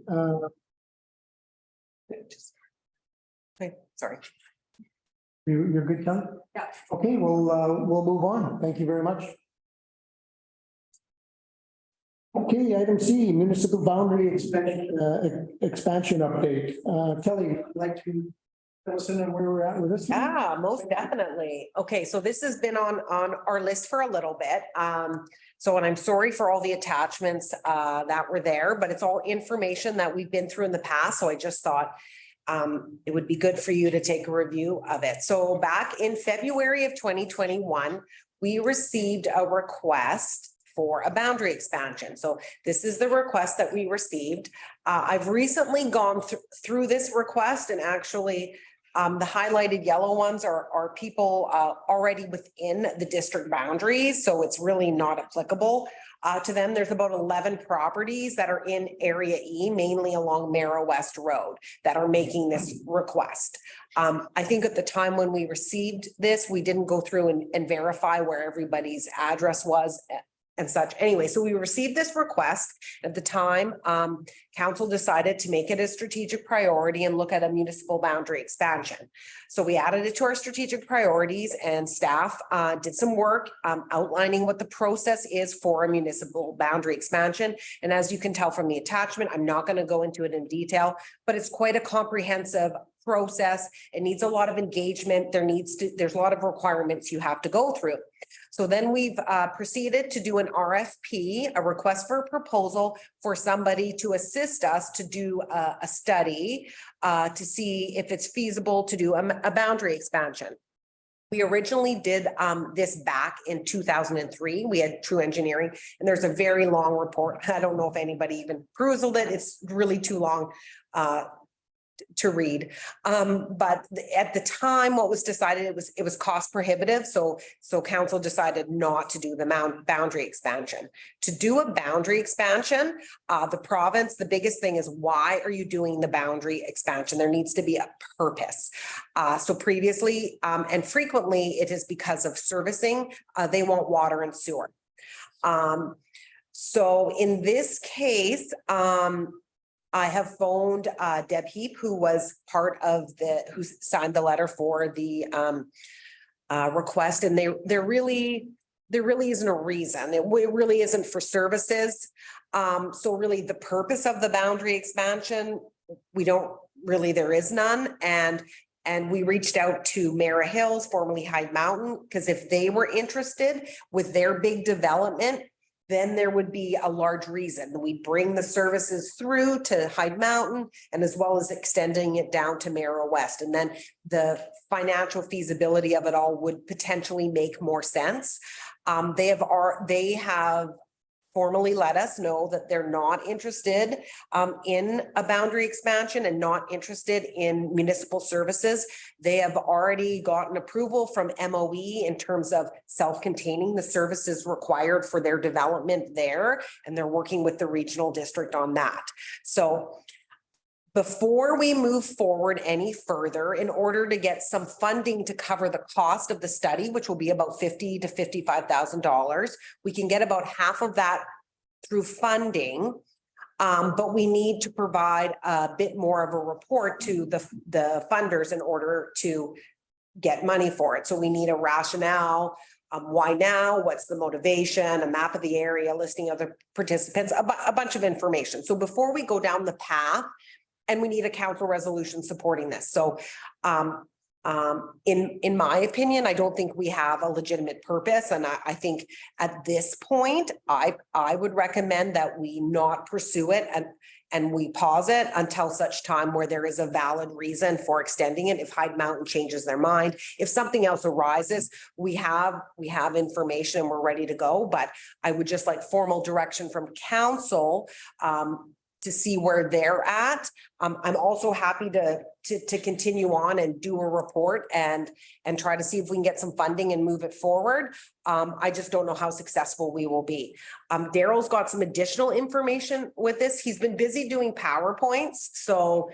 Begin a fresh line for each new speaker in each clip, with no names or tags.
Okay, sorry.
You're good, Kelly?
Yeah.
Okay, we'll move on. Thank you very much. Okay, item C, municipal boundary expansion update. Kelly, would you like to tell us where we're at with this?
Yeah, most definitely. Okay, so this has been on our list for a little bit. And I'm sorry for all the attachments that were there, but it's all information that we've been through in the past. So I just thought it would be good for you to take a review of it. So back in February of 2021, we received a request for a boundary expansion. So this is the request that we received. I've recently gone through this request, and actually the highlighted yellow ones are people already within the district boundaries. So it's really not applicable to them. There's about 11 properties that are in Area E, mainly along Mara West Road, that are making this request. I think at the time when we received this, we didn't go through and verify where everybody's address was and such. Anyway, so we received this request. At the time, council decided to make it a strategic priority and look at a municipal boundary expansion. So we added it to our strategic priorities, and staff did some work outlining what the process is for a municipal boundary expansion. And as you can tell from the attachment, I'm not going to go into it in detail, but it's quite a comprehensive process. It needs a lot of engagement. There's a lot of requirements you have to go through. So then we've proceeded to do an RFP, a request for a proposal, for somebody to assist us to do a study to see if it's feasible to do a boundary expansion. We originally did this back in 2003. We had True Engineering, and there's a very long report. I don't know if anybody even perused it. It's really too long to read. But at the time, what was decided, it was cost prohibitive. So council decided not to do the boundary expansion. To do a boundary expansion, the province, the biggest thing is, why are you doing the boundary expansion? There needs to be a purpose. So previously and frequently, it is because of servicing. They want water and sewer. So in this case, I have phoned Deb Heap, who was part of who signed the letter for the request, and there really isn't a reason. It really isn't for services. So really the purpose of the boundary expansion, there is none. And we reached out to Mara Hills, formerly Hyde Mountain, because if they were interested with their big development, then there would be a large reason. We bring the services through to Hyde Mountain, and as well as extending it down to Mara West. And then the financial feasibility of it all would potentially make more sense. They have formally let us know that they're not interested in a boundary expansion and not interested in municipal services. They have already gotten approval from MOE in terms of self-containing the services required for their development there, and they're working with the regional district on that. So before we move forward any further, in order to get some funding to cover the cost of the study, which will be about $50,000 to $55,000, we can get about half of that through funding, but we need to provide a bit more of a report to the funders in order to get money for it. So we need a rationale. Why now? What's the motivation? A map of the area, listing of the participants, a bunch of information. So before we go down the path, and we need a council resolution supporting this. So in my opinion, I don't think we have a legitimate purpose. And I think at this point, I would recommend that we not pursue it and we pause it until such time where there is a valid reason for extending it. If Hyde Mountain changes their mind, if something else arises, we have information and we're ready to go. But I would just like formal direction from council to see where they're at. I'm also happy to continue on and do a report and try to see if we can get some funding and move it forward. I just don't know how successful we will be. Daryl's got some additional information with this. He's been busy doing PowerPoints. So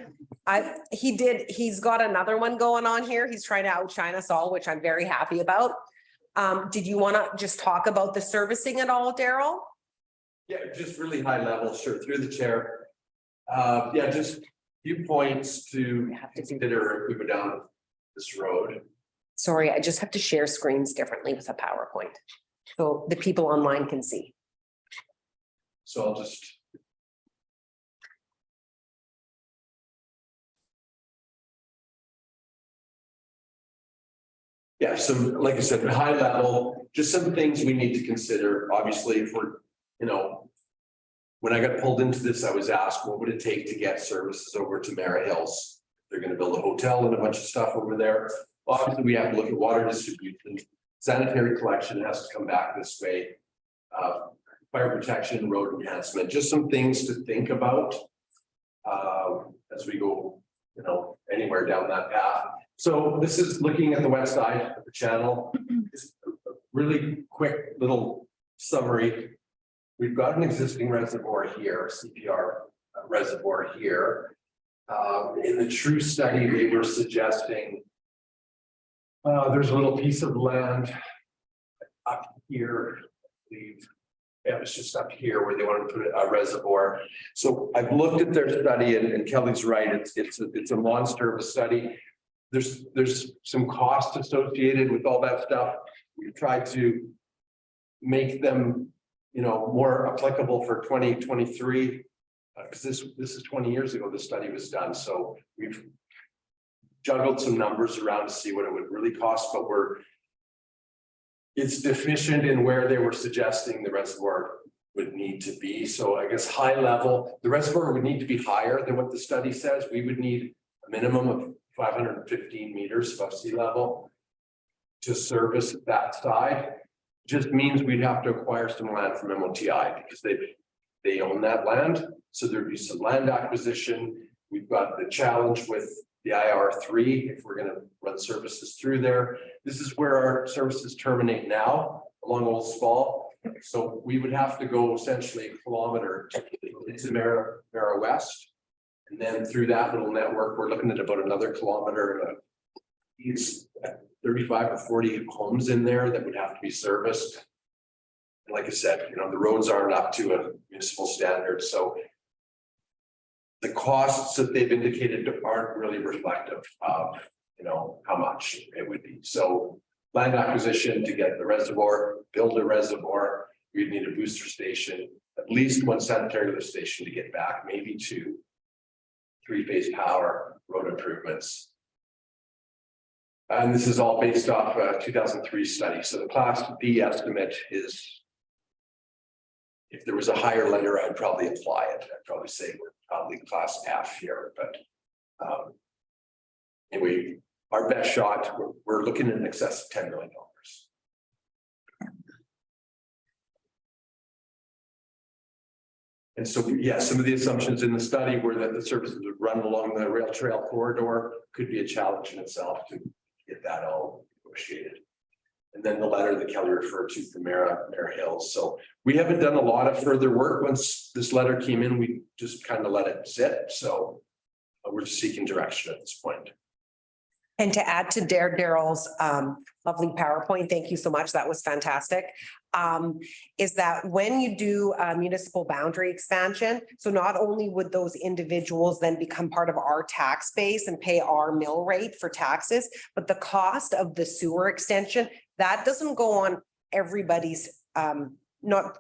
he's got another one going on here. He's trying to outshine us all, which I'm very happy about. Did you want to just talk about the servicing at all, Daryl?
Yeah, just really high level, sure, through the chair. Yeah, just a few points to
We have to do-
consider if we go down this road.
Sorry, I just have to share screens differently with a PowerPoint. So the people online can see.
So I'll just. Yeah, some, like I said, high level, just some things we need to consider. Obviously, if we're, you know, when I got pulled into this, I was asked, what would it take to get services over to Mara Hills? They're gonna build a hotel and a bunch of stuff over there. Obviously, we have to look at water distribution, sanitary collection has to come back this way. Fire protection, road enhancement, just some things to think about. As we go, you know, anywhere down that path. So this is looking at the west side of the channel. Just a really quick little summary. We've got an existing reservoir here, CPR reservoir here. In the true study, they were suggesting there's a little piece of land up here, I believe. Yeah, it was just up here where they wanted to put a reservoir. So I've looked at their study and Kelly's right, it's a monster of a study. There's some cost associated with all that stuff. We've tried to make them, you know, more applicable for 2023. Because this is 20 years ago, the study was done. So we've juggled some numbers around to see what it would really cost, but it's deficient in where they were suggesting the reservoir would need to be. So I guess high level, the reservoir would need to be higher than what the study says. We would need a minimum of 515 meters above sea level to service that side. Just means we'd have to acquire some land from MOTI because they own that land. So there'd be some land acquisition. We've got the challenge with the IR3 if we're going to run services through there. This is where our services terminate now along Old Spall. So we would have to go essentially a kilometer into Mara West. And then through that little network, we're looking at about another kilometer. It's 35 or 40 homes in there that would have to be serviced. And like I said, you know, the roads aren't up to a municipal standard. So the costs that they've indicated aren't really reflective of, you know, how much it would be. So land acquisition to get the reservoir, build a reservoir, we'd need a booster station, at least one sanitary lift station to get back, maybe two, 3-phase power, road improvements. And this is all based off a 2003 study. So the class B estimate is, if there was a higher letter, I'd probably apply it. I'd probably say we're probably class F here, but anyway, our best shot, we're looking in excess of $10 million. And so, yeah, some of the assumptions in the study were that the services would run along the rail trail corridor, could be a challenge in itself to get that all negotiated. And then the letter that Kelly referred to from Mara Hills. So we haven't done a lot of further work. Once this letter came in, we just kind of let it sit. So we're just seeking direction at this point.
And to add to Daryl's lovely PowerPoint, thank you so much. That was fantastic. Is that when you do a municipal boundary expansion, so not only would those individuals then become part of our tax base and pay our mill rate for taxes, but the cost of the sewer extension, that doesn't go on everybody's, not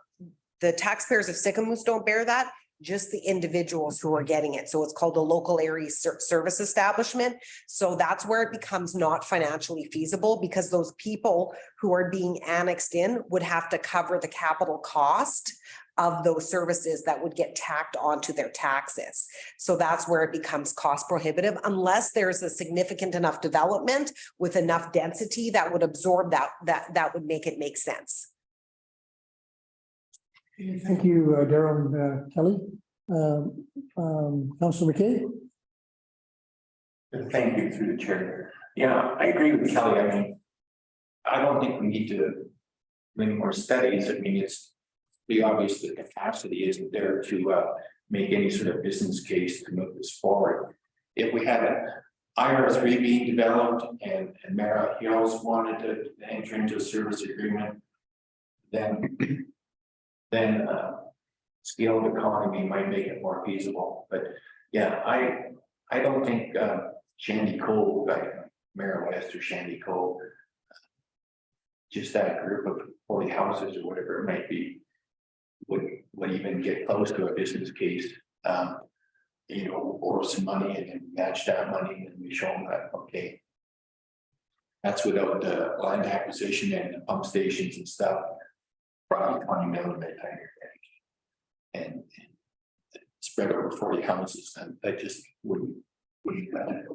the taxpayers of Sycamoose don't bear that, just the individuals who are getting it. So it's called a local area service establishment. So that's where it becomes not financially feasible because those people who are being annexed in would have to cover the capital cost of those services that would get tacked onto their taxes. So that's where it becomes cost prohibitive unless there's a significant enough development with enough density that would absorb that would make it make sense.
Thank you, Daryl and Kelly. Councilor McKay.
Thank you through the chair. Yeah, I agree with Kelly. I mean, I don't think we need to bring more studies. I mean, it's pretty obvious that capacity isn't there to make any sort of business case to move this forward. If we had an IR3 being developed and Mara Hills wanted to enter into a service agreement, then scale of economy might make it more feasible, but yeah, I don't think Shandy Cove, like Mayor West or Shandy Cove, just that group of 40 houses or whatever it might be, would even get close to a business case. You know, borrow some money and then match that money and we show them that, okay. That's without the land acquisition and the pump stations and stuff. Probably 20 million by the time you're finished. And spread over 40 houses, and that just wouldn't matter.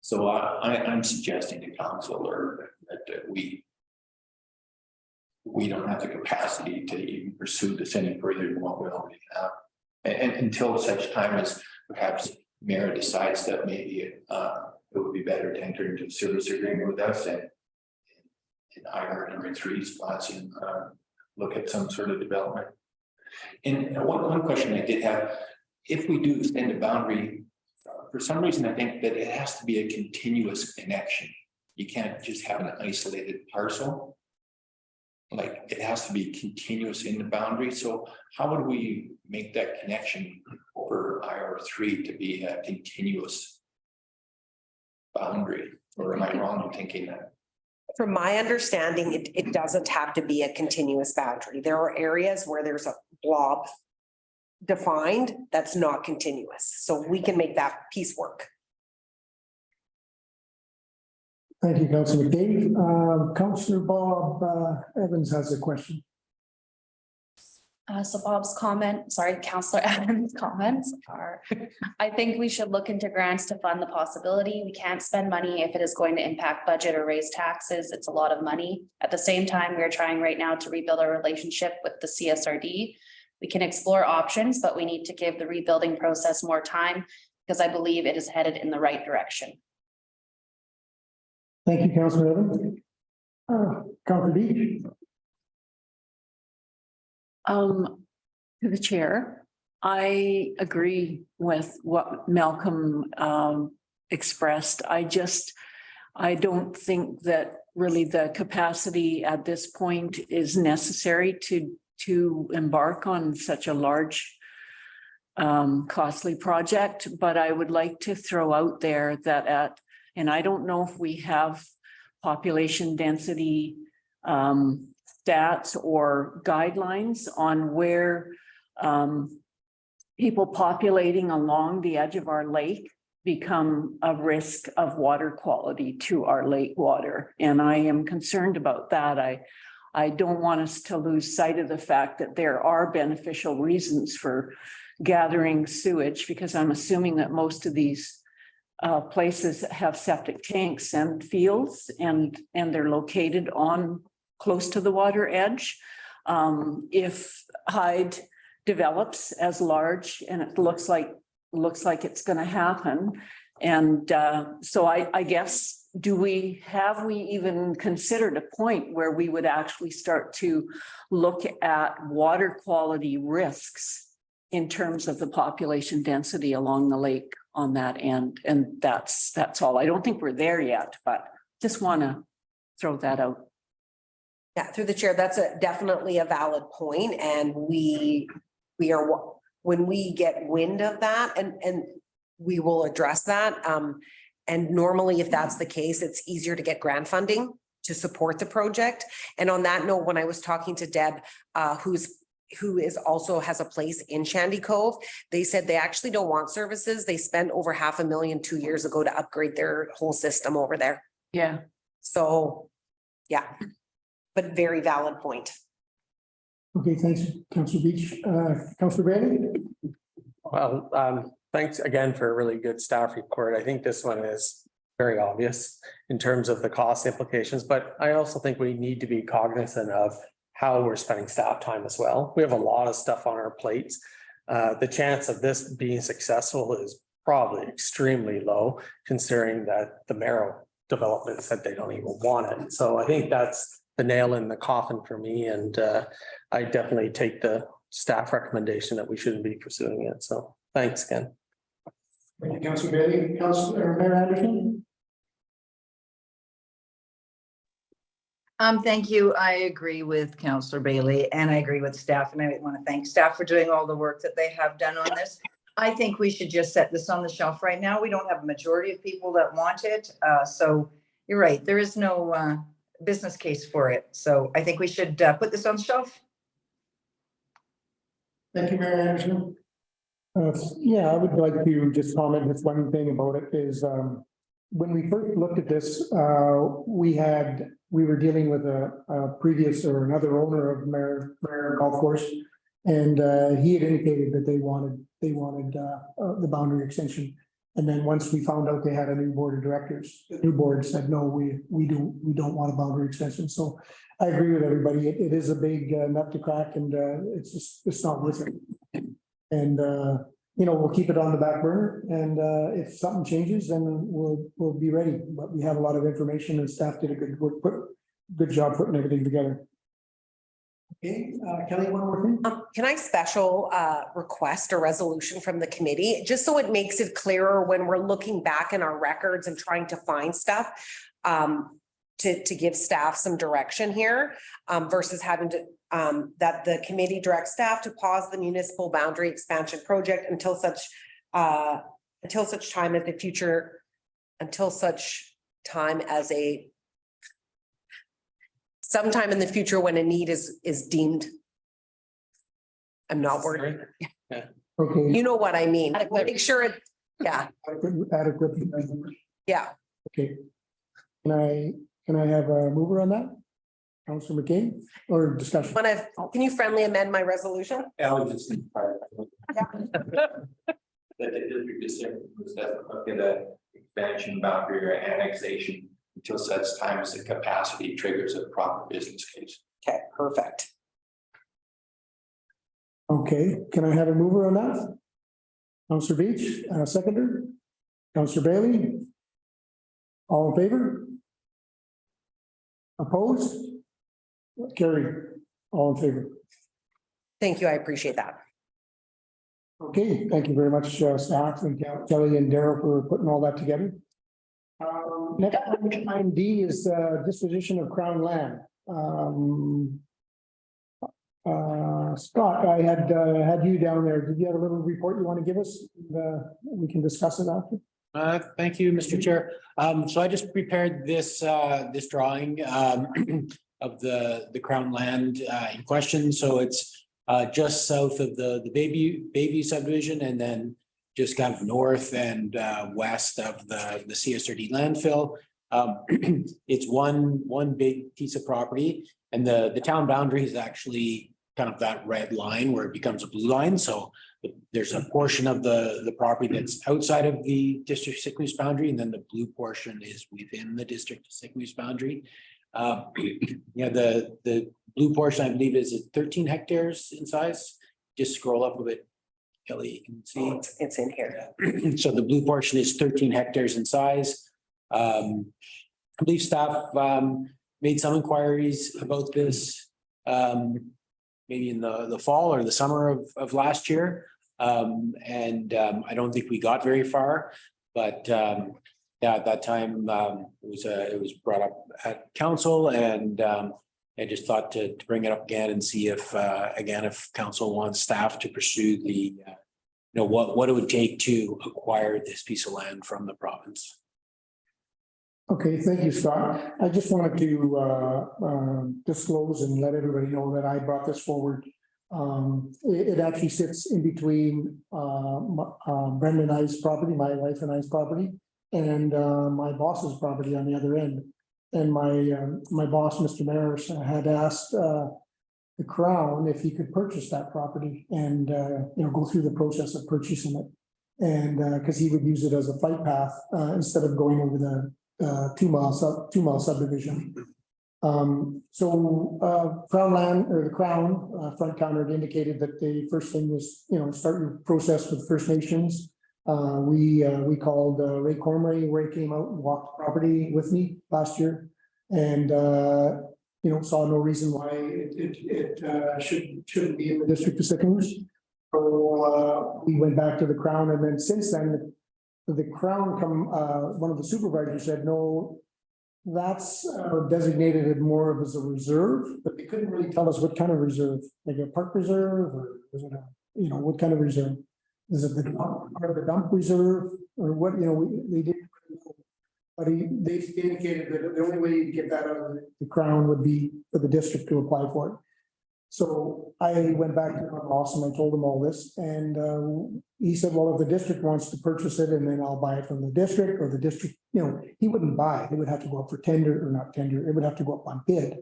So I'm suggesting to council or that we don't have the capacity to even pursue this any further than what we already have. And until such time as perhaps Mayor decides that maybe it would be better to enter into a service agreement with us and hire number 3 spots and look at some sort of development. And one question I did have, if we do extend the boundary, for some reason, I think that it has to be a continuous connection. You can't just have an isolated parcel. Like it has to be continuous in the boundary. So how would we make that connection over IR3 to be a continuous boundary? Or am I wrong in thinking that?
From my understanding, it doesn't have to be a continuous boundary. There are areas where there's a blob defined that's not continuous. So we can make that piece work.
Thank you, Councillor McDade. Councillor Bob Evans has a question.
So Bob's comment, sorry, Councillor Adams' comments are, I think we should look into grants to fund the possibility. We can't spend money if it is going to impact budget or raise taxes. It's a lot of money. At the same time, we're trying right now to rebuild our relationship with the CSRD. We can explore options, but we need to give the rebuilding process more time because I believe it is headed in the right direction.
Thank you, Councillor Evans. Councillor Beach.
To the chair, I agree with what Malcolm expressed. I don't think that really the capacity at this point is necessary to embark on such a large costly project, but I would like to throw out there that and I don't know if we have population density stats or guidelines on where people populating along the edge of our lake become a risk of water quality to our lake water. And I am concerned about that. I don't want us to lose sight of the fact that there are beneficial reasons for gathering sewage, because I'm assuming that most of these places have septic tanks and fields and they're located on close to the water edge. If Hyde develops as large, and it looks like it's going to happen, and so I guess have we even considered a point where we would actually start to look at water quality risks in terms of the population density along the lake on that end? And that's all. I don't think we're there yet, but just want to throw that out.
Yeah, through the chair, that's definitely a valid point, and we are, when we get wind of that, and we will address that. And normally, if that's the case, it's easier to get grant funding to support the project. And on that note, when I was talking to Deb, who also has a place in Shandy Cove, they said they actually don't want services. They spent over $500,000 2 years ago to upgrade their whole system over there.
Yeah.
So, yeah. But very valid point.
Okay, thanks, Councillor Beach. Councillor Brady.
Well, thanks again for a really good staff report. I think this one is very obvious in terms of the cost implications, but I also think we need to be cognizant of how we're spending staff time as well. We have a lot of stuff on our plates. The chance of this being successful is probably extremely low, considering that the Marrow development said they don't even want it. So I think that's the nail in the coffin for me, and I definitely take the staff recommendation that we shouldn't be pursuing it. So thanks again.
Thank you, Councillor Brady. Councillor Mayor Anderson.
Thank you. I agree with Councillor Bailey and I agree with staff, and I want to thank staff for doing all the work that they have done on this. I think we should just set this on the shelf right now. We don't have a majority of people that want it. So you're right. There is no business case for it. So I think we should put this on the shelf.
Thank you, Mayor Anderson. Yeah, I would like to just comment with one thing about it is, when we first looked at this, we were dealing with a previous or another owner of Mare Golf Course. And he had indicated that they wanted the boundary extension. And then once we found out they had a new board of directors, the new board said, no, we don't want a boundary extension. So I agree with everybody. It is a big nut to crack, and it's not worth it. And we'll keep it on the back burner, and if something changes, then we'll be ready. But we have a lot of information, and staff did a good job putting everything together. Okay, Kelly, one more thing.
Can I special request a resolution from the committee, just so it makes it clearer when we're looking back in our records and trying to find stuff, to give staff some direction here, versus having to, that the committee directs staff to pause the municipal boundary expansion project until such time as the future, until such time as sometime in the future when a need is deemed. I'm not wording.
Okay.
You know what I mean. Make sure it, yeah.
Adequate.
Yeah.
Okay. Can I have a mover on that? Councillor McCain, or discussion?
Can you friendly amend my resolution?
I was just thinking part of that the district decision was that look at the expansion boundary or annexation until such time as the capacity triggers a proper business case.
Okay, perfect.
Okay, can I have a mover on that? Councillor Beach, seconder. Councillor Bailey. All in favor? Opposed? Carried. All in favor.
Thank you. I appreciate that.
Okay, thank you very much, staff and Kelly and Daryl for putting all that together. Next item D is disposition of Crown land. Scott, I had you down there. Did you have a little report you want to give us? We can discuss it after.
Thank you, Mr. Chair. So I just prepared this drawing of the Crown land in question. So it's just south of the Bayview subdivision, and then just kind of north and west of the CSRD landfill. It's one big piece of property, and the town boundary is actually kind of that red line where it becomes a blue line. So there's a portion of the property that's outside of the district sick lease boundary, and then the blue portion is within the district sick lease boundary. Yeah, the blue portion, I believe, is 13 hectares in size. Just scroll up a bit, Kelly, you can see.
Oh, it's in here.
So the blue portion is 13 hectares in size. I believe staff made some inquiries about this maybe in the fall or the summer of last year. I don't think we got very far, but yeah, at that time it was brought up at council, and I just thought to bring it up again and see if again, if council wants staff to pursue the what it would take to acquire this piece of land from the province.
Okay, thank you, Scott. I just wanted to disclose and let everybody know that I brought this forward. It actually sits in between Brenda and I's property, my wife and I's property, and my boss's property on the other end. And my boss, Mr. Maris, had asked the Crown if he could purchase that property and go through the process of purchasing it, and because he would use it as a flight path instead of going over the 2 mile subdivision. So Crown land, or the Crown front counter, had indicated that the first thing was start your process with First Nations. We called Ray Cormery, where he came out and walked the property with me last year, and saw no reason why it shouldn't be in the district of Sycamores. So we went back to the Crown, and then since then the Crown one of the supervisors said, no, That's designated it more of as a reserve, but they couldn't really tell us what kind of reserve, like a park reserve or is it a, what kind of reserve? Is it the dump, or the dump reserve or what, they didn't. But they indicated that the only way you get that out of the crown would be for the district to apply for it. So I went back to my boss and I told him all this and he said, well, if the district wants to purchase it and then I'll buy it from the district or the district, he wouldn't buy it. It would have to go up for tender or not tender. It would have to go up on bid.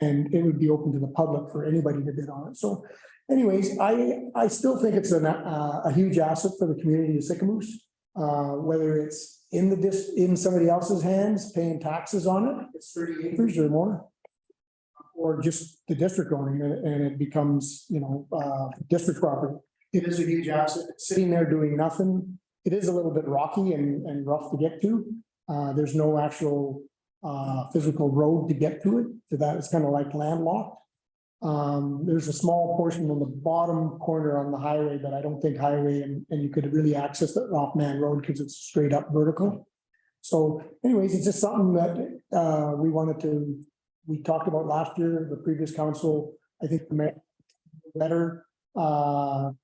And it would be open to the public for anybody to bid on it. So anyways, I still think it's a huge asset for the community of Sycamoose. Whether it's in somebody else's hands, paying taxes on it, it's 30 acres or more. Or just the district owning it and it becomes, district property. It is a huge asset. It's sitting there doing nothing. It is a little bit rocky and rough to get to. There's no actual physical road to get to it. So that is kind of like landlocked. There's a small portion on the bottom corner on the highway, but I don't think highway and you could really access the off man road because it's straight up vertical. So anyways, it's just something that we talked about last year, the previous council, I think the mayor better to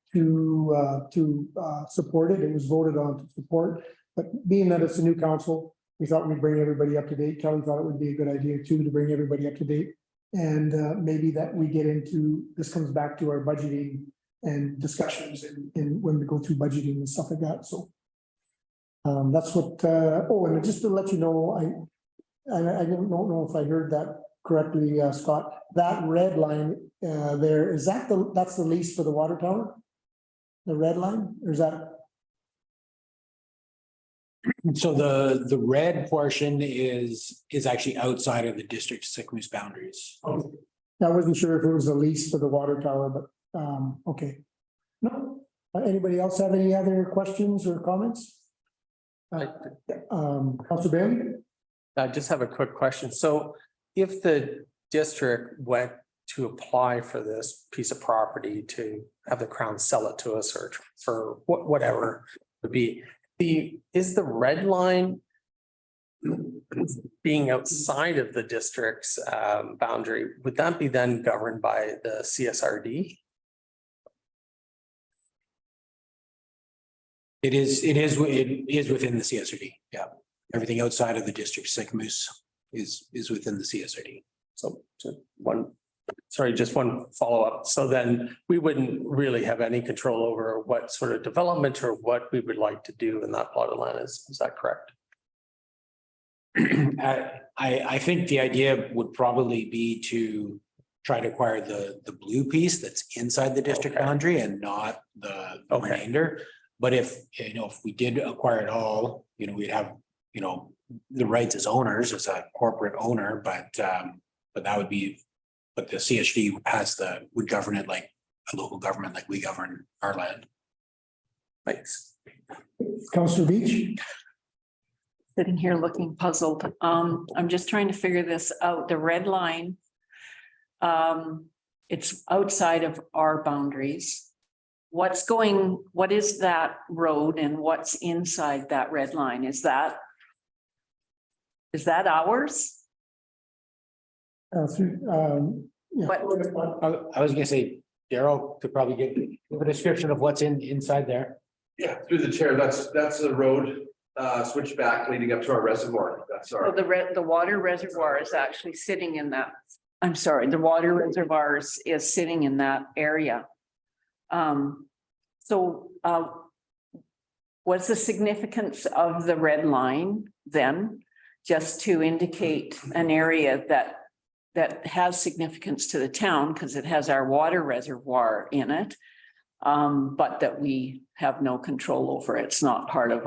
support it. It was voted on to support, but being that it's a new council, we thought we'd bring everybody up to date. Kelly thought it would be a good idea too, to bring everybody up to date. And maybe that we get into, this comes back to our budgeting and discussions and when we go through budgeting and stuff like that. So that's what, and just to let you know, I don't know if I heard that correctly, Scott, that red line there, that's the lease for the water tower? The red line, or is that?
So the red portion is actually outside of the district Sycamoose boundaries.
I wasn't sure if it was a lease for the water tower, but okay. No, anybody else have any other questions or comments? Councilor Bailey?
I just have a quick question. So if the district went to apply for this piece of property to have the Crown sell it to us or for whatever would be, is the red line being outside of the district's boundary, would that be then governed by the CSRD?
It is within the CSRD. Yeah. Everything outside of the district Sycamoose is within the CSRD.
So just one follow-up. So then we wouldn't really have any control over what sort of development or what we would like to do in that plot of land. Is that correct?
I think the idea would probably be to try to acquire the blue piece that's inside the district boundary and not the remainder. But if we did acquire it all, we'd have, the rights as owners, as a corporate owner, but that would be, but the CSD would govern it like a local government, like we govern our land.
Thanks.
Councilor Beach?
Sitting here looking puzzled. I'm just trying to figure this out. The red line, it's outside of our boundaries. What is that road and what's inside that red line? Is that ours?
Yeah.
I was gonna say, Daryl could probably give a description of what's inside there.
Yeah, through the chair, that's a road switchback leading up to our reservoir. That's
So
our,
the water reservoir is actually sitting in that, I'm sorry, the water reservoir is sitting in that area. What's the significance of the red line then? Just to indicate an area that has significance to the town because it has our water reservoir in it. But that we have no control over. It's not part of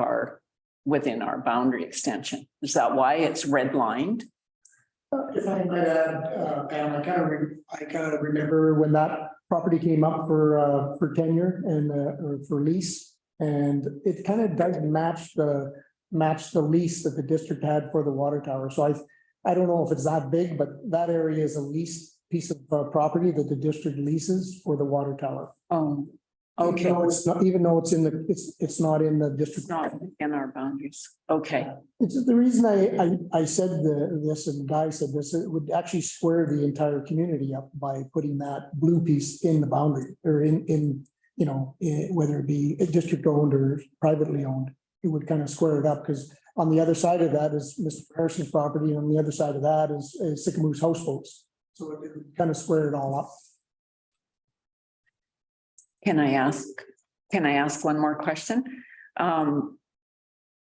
within our boundary extension. Is that why it's redlined?
If I might add, Pam, I kind of remember when that property came up for tenure and or for lease, and it kind of doesn't match the lease that the district had for the water tower. So I don't know if it's that big, but that area is a leased piece of property that the district leases for the water tower.
Oh, Okay,
It's not, even though it's in the, it's not in the district.
it's not in our boundaries. Okay,
It's the reason I said this and Guy said this, it would actually square the entire community up by putting that blue piece in the boundary or in, you know, whether it be district owned or privately owned. It would kind of square it up because on the other side of that is Mr. Harrison's property. And on the other side of that is Sycamore's houseboats. So it would kind of square it all up.
can I ask one more question?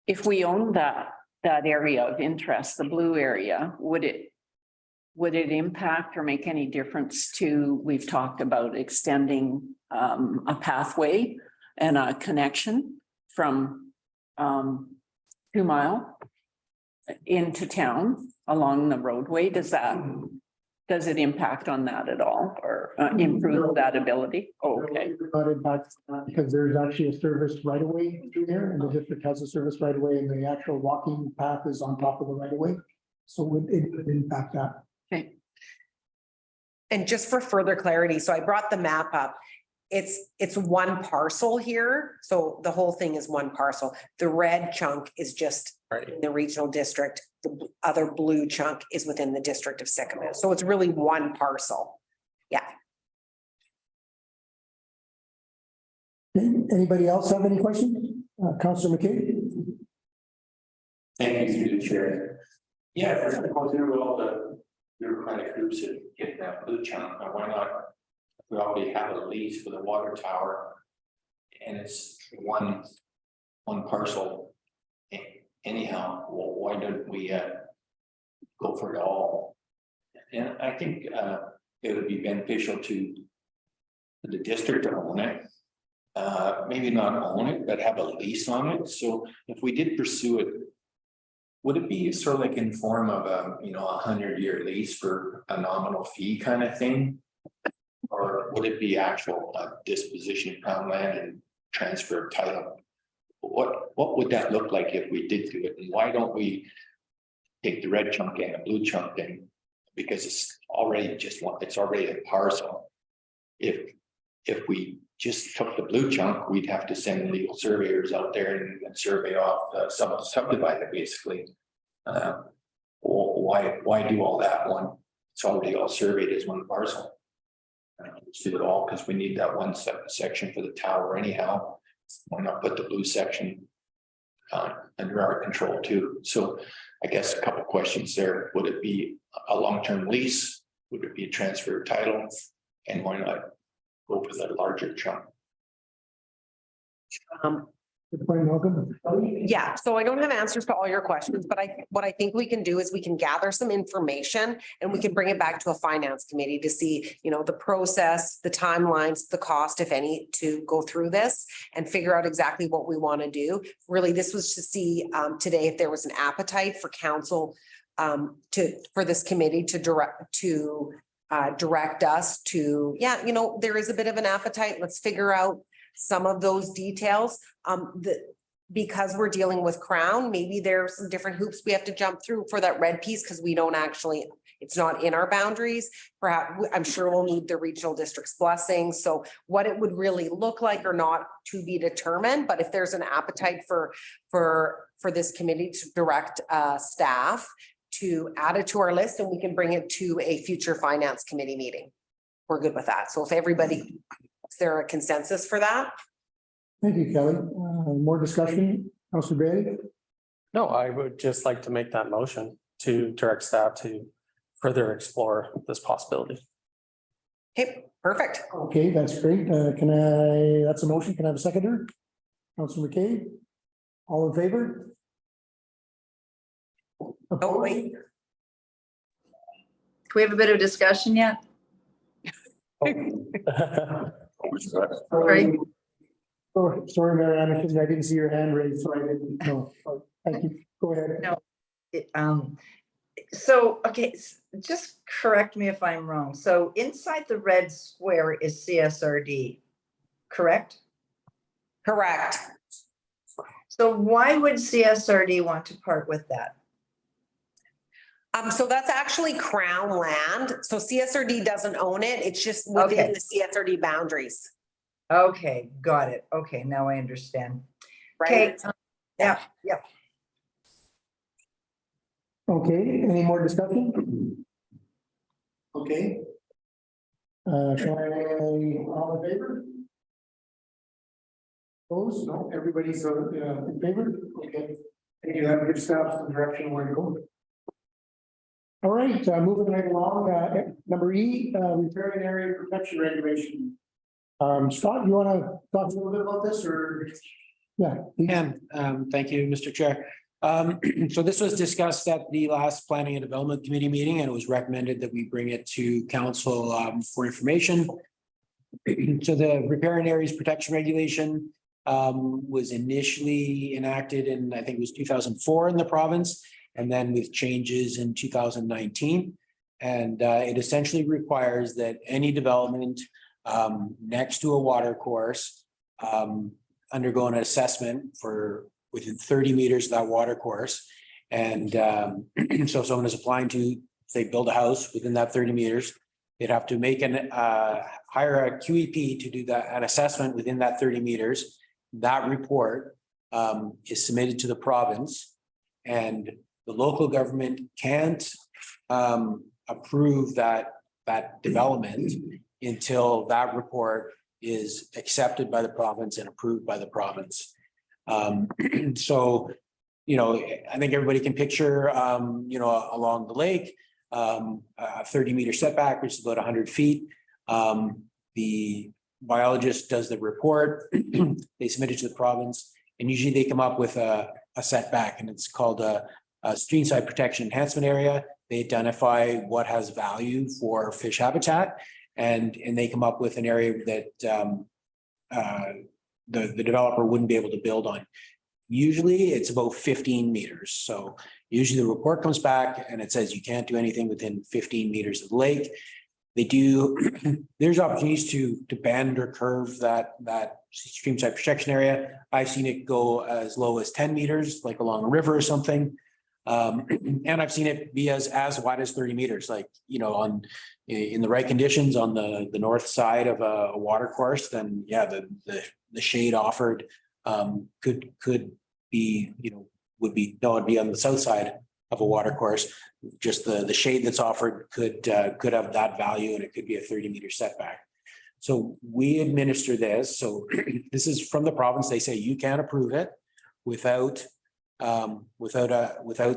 If we own that area of interest, the blue area, would it impact or make any difference to, we've talked about extending a pathway and a connection from 2 Mile into town along the roadway? Does it impact on that at all or improve that ability? Oh, okay.
Not impact because there's actually a service right away through there and the district has a service right away and the actual walking path is on top of the right away. So it would impact that.
Okay.
And just for further clarity, so I brought the map up. It's one parcel here. So the whole thing is one parcel. The red chunk is just in the regional district. The other blue chunk is within the district of Sycamore. So it's really one parcel. Yeah.
Anybody else have any questions? Councillor McKay?
Thank you, through the chair. Yeah, if we're gonna go through all the bureaucratic groups that get that blue chunk, now why not? We already have a lease for the water tower. And it's one parcel. Anyhow, well, why don't we go for it all? And I think it would be beneficial to the district to own it. Maybe not own it, but have a lease on it. So if we did pursue it, would it be sort of like in form of a 100-year lease for a nominal fee kind of thing? Or would it be actual disposition of Crown land and transfer of title? What would that look like if we did do it? And why don't we take the red chunk and the blue chunk then? Because it's already just one, it's already a parcel. If we just took the blue chunk, we'd have to send legal surveyors out there and survey off subdivide it basically. Why do all that one? It's already all surveyed as one parcel. Let's do it all because we need that one section for the tower anyhow. Why not put the blue section under our control too? So I guess a couple of questions there. Would it be a long-term lease? Would it be a transfer of title? And why not go for that larger chunk?
Good point, Malcolm.
Yeah, so I don't have answers to all your questions, but what I think we can do is we can gather some information and we can bring it back to a finance committee to see, the process, the timelines, the cost, if any, to go through this and figure out exactly what we want to do. Really, this was to see today if there was an appetite for council for this committee to direct us to, there is a bit of an appetite. Let's figure out some of those details. Because we're dealing with Crown, maybe there's some different hoops we have to jump through for that red piece because we don't actually, it's not in our boundaries. Perhaps I'm sure we'll need the regional district's blessing. So what it would really look like or not to be determined. But if there's an appetite for this committee to direct staff to add it to our list, and we can bring it to a future finance committee meeting. We're good with that. So if everybody, is there a consensus for that?
Thank you, Kelly. More discussion, Councillor Bailey?
no, I would just like to make that motion to direct staff to further explore this possibility.
Okay, perfect.
Okay, that's great. That's a motion. Can I have a seconder? Councillor McKay? All in favor?
Oh,
Opposed?
wait.
Can we have a bit of discussion yet? Sorry.
Sorry, Mary Anderson, I didn't see your hand raised, so I didn't know. Thank you. Go ahead.
No. So, okay, just correct me if I'm wrong. So inside the red square is CSRD, correct?
Correct.
So why would CSRD want to part with that?
So that's actually Crown land. So CSRD doesn't own it. It's just within
Okay.
the CSRD boundaries.
Okay, got it. Okay, now I understand.
right?
Okay, yeah, yeah.
Okay, any more discussion? Okay. Shall I, all in favor? Opposed? No, everybody's in favor? Okay. Thank you, that gives staff some direction where to go. All right, moving right along, number E, riparian area protection regulation. Scott, you want to talk a little bit about this or? Yeah.
Thank you, Mr. Chair. So this was discussed at the last Planning and Development Committee meeting, and it was recommended that we bring it to council for information. So the riparian areas protection regulation was initially enacted in, I think it was 2004 in the province, and then with changes in 2019. And it essentially requires that any development next to a water course undergo an assessment for within 30 meters of that water course. And so if someone is applying to, say, build a house within that 30 meters, they'd have to make hire a QEP to do an assessment within that 30 meters. That report is submitted to the province, and the local government can't approve that development until that report is accepted by the province and approved by the province. So, I think everybody can picture, along the lake, a 30-meter setback, which is about 100 feet. The biologist does the report, they submit it to the province, and usually they come up with a setback, and it's called a streamside protection enhancement area. They identify what has value for fish habitat, and they come up with an area that the developer wouldn't be able to build on. Usually it's about 15 meters. So usually the report comes back and it says you can't do anything within 15 meters of the lake. They do, there's opportunities to bend or curve that streamside protection area. I've seen it go as low as 10 meters, like along a river or something. And I've seen it be as wide as 30 meters, like, in the right conditions on the north side of a water course, then yeah, the shade offered could be, would be on the south side of a water course. Just the shade that's offered could have that value, and it could be a 30-meter setback. So we administer this. So this is from the province. They say you can't approve it without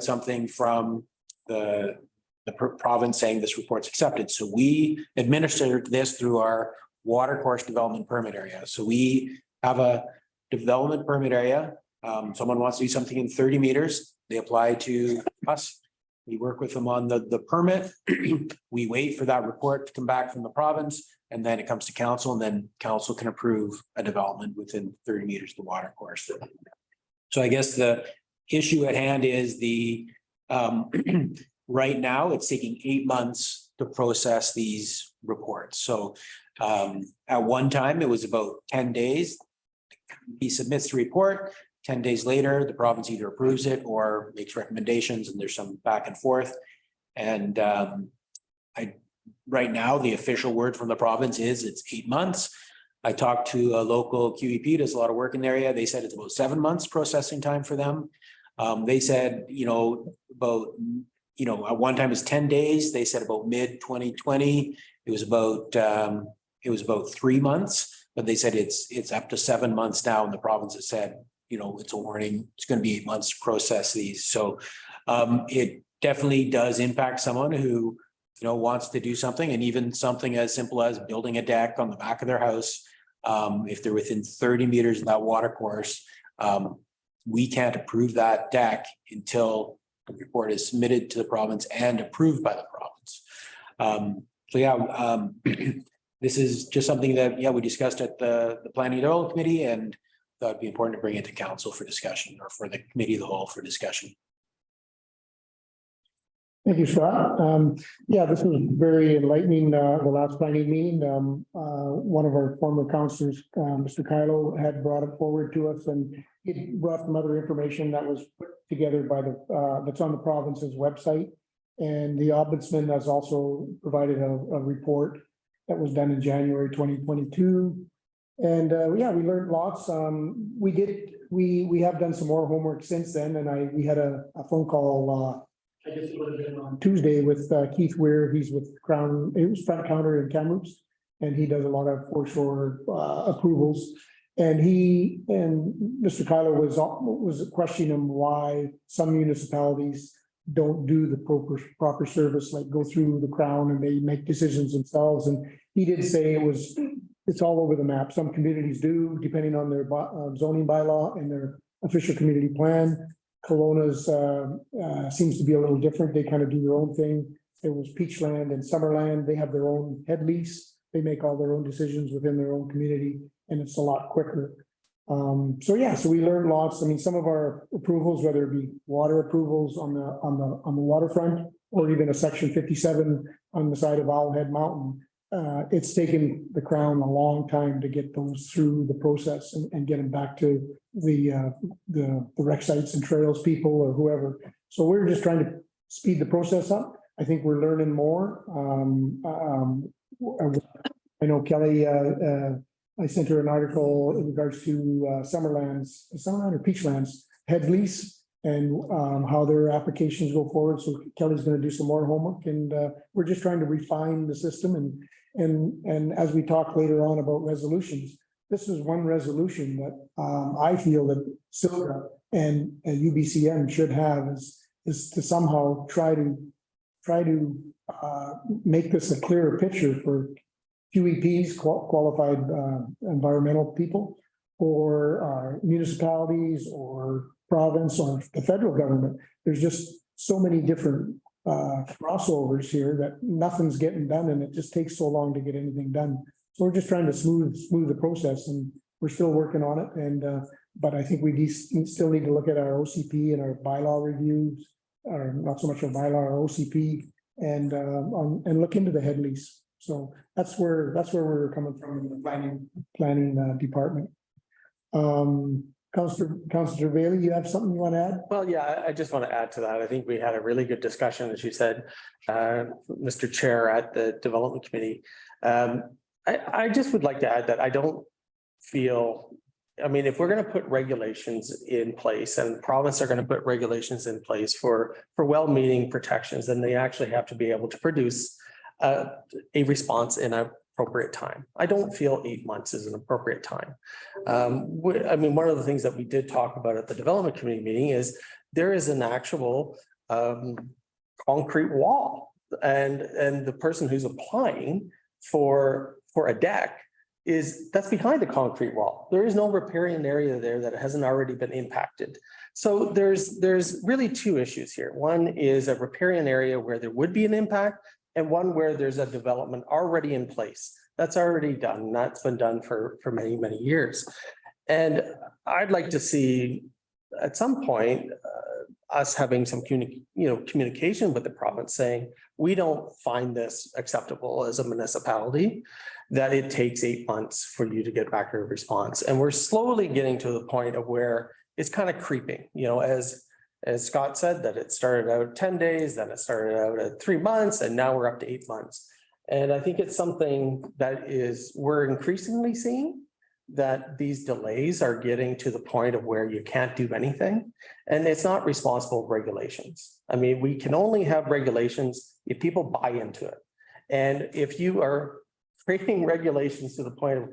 something from the province saying this report's accepted. So we administer this through our water course development permit area. So we have a development permit area. Someone wants to do something in 30 meters. They apply to us. We work with them on the permit. We wait for that report to come back from the province, and then it comes to council, and then council can approve a development within 30 meters of the water course. So I guess the issue at hand is right now it's taking 8 months to process these reports. So at one time it was about 10 days. He submits the report. 10 days later, the province either approves it or makes recommendations, and there's some back and forth. And right now, the official word from the province is it's 8 months. I talked to a local QEP, does a lot of work in the area. They said it's about 7 months processing time for them. They said, about, at one time it's 10 days. They said about mid-2020, it was about 3 months, but they said it's up to 7 months now. And the province has said, it's a warning. It's going to be 8 months to process these. So it definitely does impact someone who, wants to do something, and even something as simple as building a deck on the back of their house. If they're within 30 meters of that water course, we can't approve that deck until the report is submitted to the province and approved by the province. This is just something that, we discussed at the Planning and Development Committee, and thought it'd be important to bring it to council for discussion, or for the committee of the whole for discussion.
Thank you, Scott. This was very enlightening, the last planning meeting. One of our former councillors, Mr. Kylo, had brought it forward to us, and it brought some other information that was put together by that's on the province's website. And the ombudsman has also provided a report that was done in January 2022. And yeah, we learned lots. We have done some more homework since then, and we had a phone call. I guess it would have been on Tuesday with Keith Weir. He's with Crown, it was front counter in Kamloops, and he does a lot of foreshore approvals. And Mr. Kyler was questioning him why some municipalities don't do the proper service, like go through the Crown and they make decisions themselves. And he did say it's all over the map. Some communities do, depending on their zoning bylaw and their official community plan. Kelowna's seems to be a little different. They kind of do their own thing. There was Peachland and Summerland. They have their own head lease. They make all their own decisions within their own community, and it's a lot quicker. So yeah, so we learned lots. I mean, some of our approvals, whether it be water approvals on the waterfront, or even a section 57 on the side of Owlhead Mountain, it's taken the Crown a long time to get those through the process and get them back to the rec sites and trails people or whoever. So we're just trying to speed the process up. I think we're learning more. I know Kelly, I sent her an article in regards to Summerland or Peachlands head lease and how their applications go forward. So Kelly's going to do some more homework, and we're just trying to refine the system. And as we talk later on about resolutions, this is one resolution that I feel that SILGA and UBCM should have is to somehow try to make this a clearer picture for QEPs, qualified environmental people, or municipalities, or province, or the federal government. There's just so many different crossovers here that nothing's getting done, and it just takes so long to get anything done. So we're just trying to smooth the process, and we're still working on it. And but I think we still need to look at our OCP and our bylaw reviews, or not so much our bylaw, our OCP, and look into the head lease. So that's where we're coming from in the planning department. Councillor Bailey, you have something you want to add?
Well, yeah, I just want to add to that. I think we had a really good discussion, as you said, Mr. Chair, at the Development Committee. I just would like to add that I don't feel, I mean, if we're going to put regulations in place, and the province are going to put regulations in place for well-meaning protections, then they actually have to be able to produce a response in an appropriate time. I don't feel 8 months is an appropriate time. I mean, one of the things that we did talk about at the Development Committee meeting is there is an actual concrete wall, and the person who's applying for a deck that's behind the concrete wall. There is no riparian area there that hasn't already been impacted. So there's really two issues here. One is a riparian area where there would be an impact, and one where there's a development already in place. That's already done. That's been done for many, many years. And I'd like to see at some point us having some communication with the province saying, we don't find this acceptable as a municipality, that it takes 8 months for you to get back a response. And we're slowly getting to the point of where it's kind of creeping, as Scott said, that it started out 10 days, then it started out at 3 months, and now we're up to 8 months. And I think it's something that we're increasingly seeing, that these delays are getting to the point of where you can't do anything. And it's not responsible regulations. I mean, we can only have regulations if people buy into it. And if you are creating regulations to the point of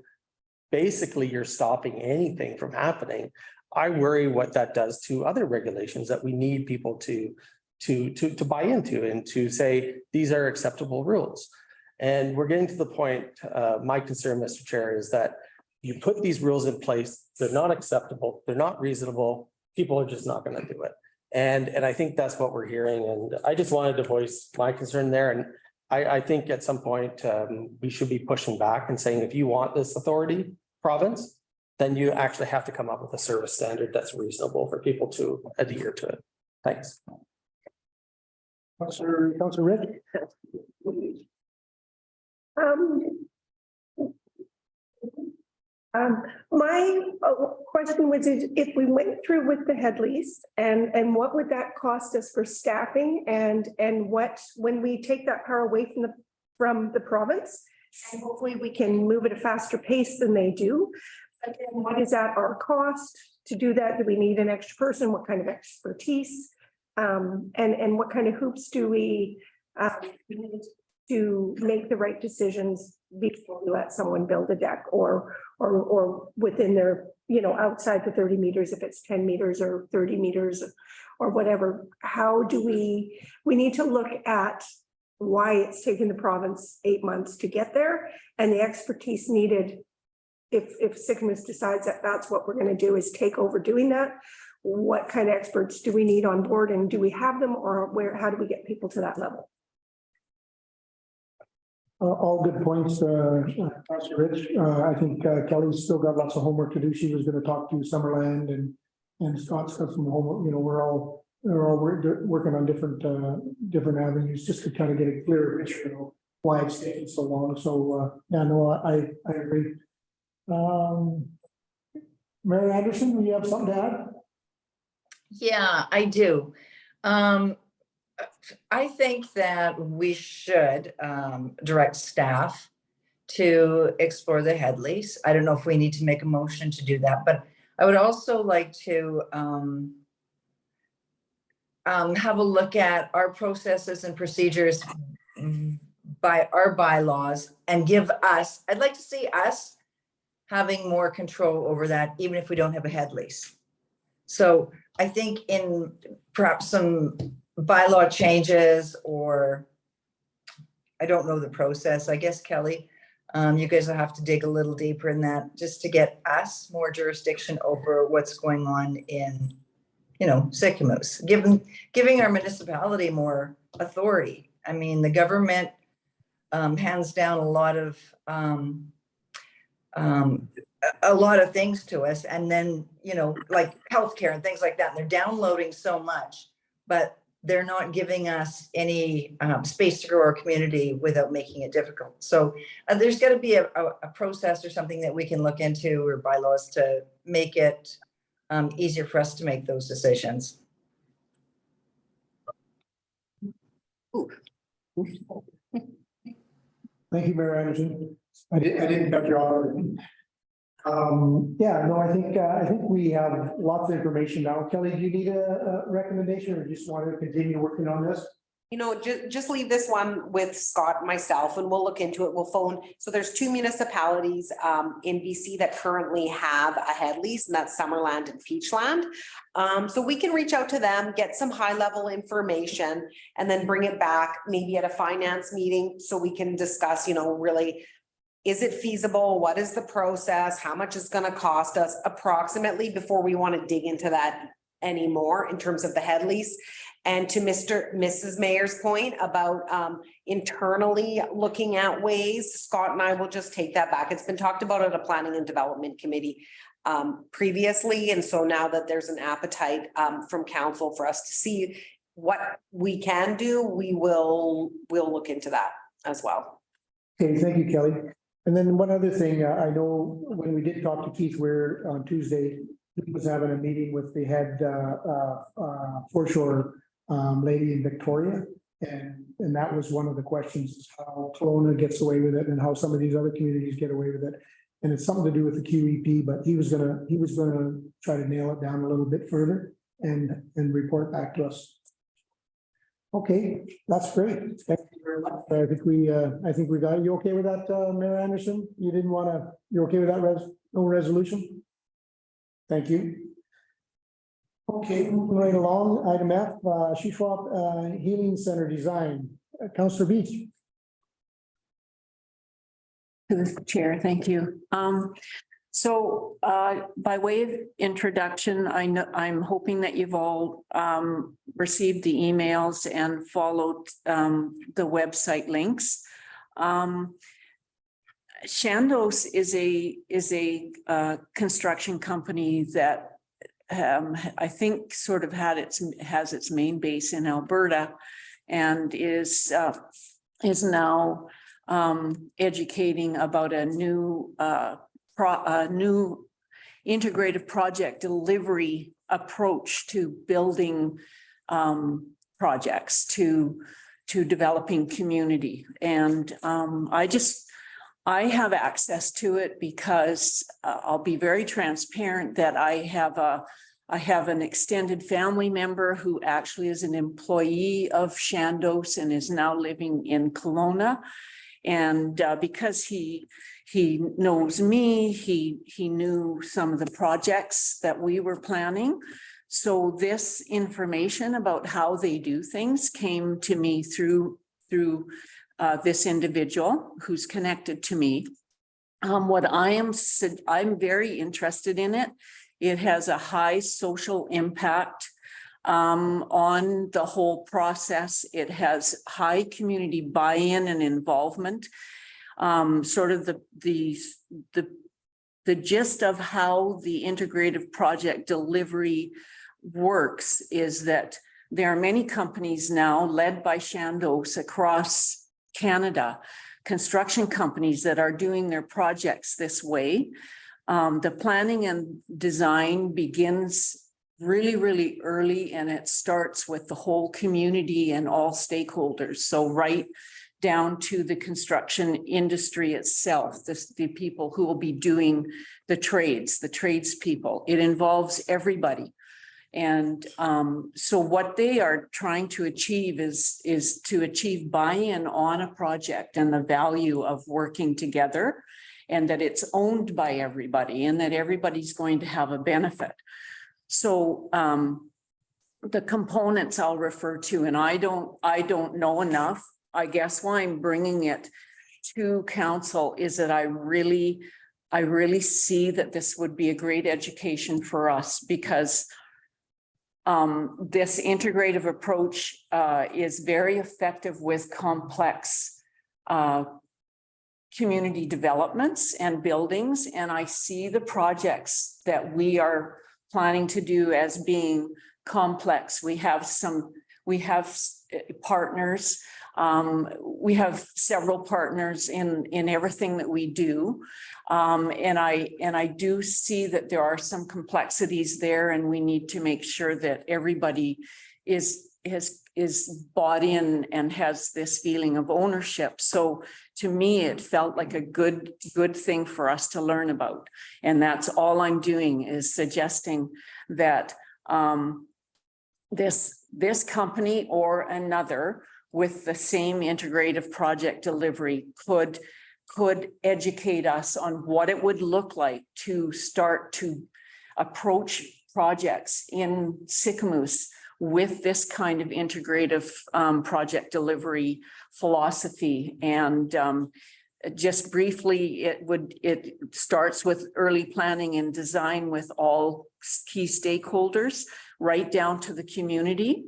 basically you're stopping anything from happening, I worry what that does to other regulations that we need people to buy into and to say, these are acceptable rules. And we're getting to the point, my concern, Mr. Chair, is that you put these rules in place, they're not acceptable, they're not reasonable, people are just not going to do it. And I think that's what we're hearing. And I just wanted to voice my concern there. And I think at some point we should be pushing back and saying, if you want this authority, province, then you actually have to come up with a service standard that's reasonable for people to adhere to it. Thanks.
Councillor Rick?
My question was, if we went through with the head lease, and what would that cost us for staffing, and what, when we take that power away from the province, And hopefully we can move at a faster pace than they do. Again, what is at our cost to do that? Do we need an extra person? What kind of expertise? And what kind of hoops do we need to make the right decisions before we let someone build a deck or within their, outside the 30 meters, if it's 10 meters or 30 meters or whatever. How do we need to look at why it's taken the province 8 months to get there and the expertise needed. If Sycamus decides that that's what we're going to do is take over doing that, what kind of experts do we need on board and do we have them or how do we get people to that level?
All good points, Councillor Rich. I think Kelly's still got lots of homework to do. She was going to talk to Summerland and Scott's got some homework. We're all working on different avenues just to kind of get a clearer picture of why it's taking so long. So I agree. Mary Anderson, do you have something to add?
Yeah, I do. I think that we should direct staff to explore the head lease. I don't know if we need to make a motion to do that, but I would also like to have a look at our processes and procedures by our bylaws and I'd like to see us having more control over that, even if we don't have a head lease. So I think in perhaps some bylaw changes, or I don't know the process, I guess, Kelly, you guys will have to dig a little deeper in that just to get us more jurisdiction over what's going on in, Sycamus, giving our municipality more authority. I mean, the government hands down a lot of things to us, and then like healthcare and things like that, and they're downloading so much, but they're not giving us any space to grow our community without making it difficult. So there's got to be a process or something that we can look into, or bylaws, to make it easier for us to make those decisions.
Thank you, Mary Anderson. I didn't cut you off. I think we have lots of information now. Kelly, do you need a recommendation or just want to continue working on this?
Just leave this one with Scott and myself and we'll look into it. We'll phone. So there's 2 municipalities in BC that currently have a head lease, and that's Summerland and Peachland. So we can reach out to them, get some high level information, and then bring it back maybe at a finance meeting so we can discuss, really, is it feasible? What is the process? How much is going to cost us approximately before we want to dig into that anymore in terms of the head lease. And to Mrs. Mayor's point about internally looking at ways, Scott and I will just take that back. It's been talked about at a planning and development committee previously. And so now that there's an appetite from council for us to see what we can do, we'll look into that as well.
Okay, thank you, Kelly. And then one other thing, I know when we did talk to Keith Weir on Tuesday, he was having a meeting with the head foreshore lady in Victoria. And that was one of the questions, how Kelowna gets away with it and how some of these other communities get away with it. And it's something to do with the QEP, but he was gonna try to nail it down a little bit further and report back to us. Okay, that's great. Thank you very much. I think we got, you okay with that, Mayor Anderson? You're okay with that no resolution? Thank you. Okay, moving right along, item F, Shuswap Healing Center Design. Councillor Beach.
To the chair, thank you. So by way of introduction, I'm hoping that you've all received the emails and followed the website links. Shandos is a construction company that I think sort of has its main base in Alberta and is now educating about a new integrated project delivery approach to building projects, to developing community. And I I have access to it because I'll be very transparent that I have an extended family member who actually is an employee of Chandos and is now living in Kelowna. And because he knows me, he knew some of the projects that we were planning. So this information about how they do things came to me through this individual who's connected to me. I'm very interested in it. It has a high social impact on the whole process. It has high community buy-in and involvement. Sort of the gist of how the integrative project delivery works is that there are many companies now led by Chandos across Canada, construction companies that are doing their projects this way. The planning and design begins really, really early, and it starts with the whole community and all stakeholders. So right down to the construction industry itself, the people who will be doing the tradespeople. It involves everybody. And so what they are trying to achieve is to achieve buy-in on a project and the value of working together, and that it's owned by everybody and that everybody's going to have a benefit. So the components I'll refer to, and I don't know enough. I guess why I'm bringing it to council is that I really see that this would be a great education for us, because this integrative approach is very effective with complex community developments and buildings. And I see the projects that we are planning to do as being complex. We have partners. We have several partners in everything that we do. And I do see that there are some complexities there, and we need to make sure that everybody is bought in and has this feeling of ownership. So to me, it felt like a good thing for us to learn about. And that's all I'm doing, is suggesting that this company or another with the same integrative project delivery could educate us on what it would look like to start to approach projects in Sicamous with this kind of integrative project delivery philosophy. And just briefly, it starts with early planning and design with all key stakeholders, right down to the community,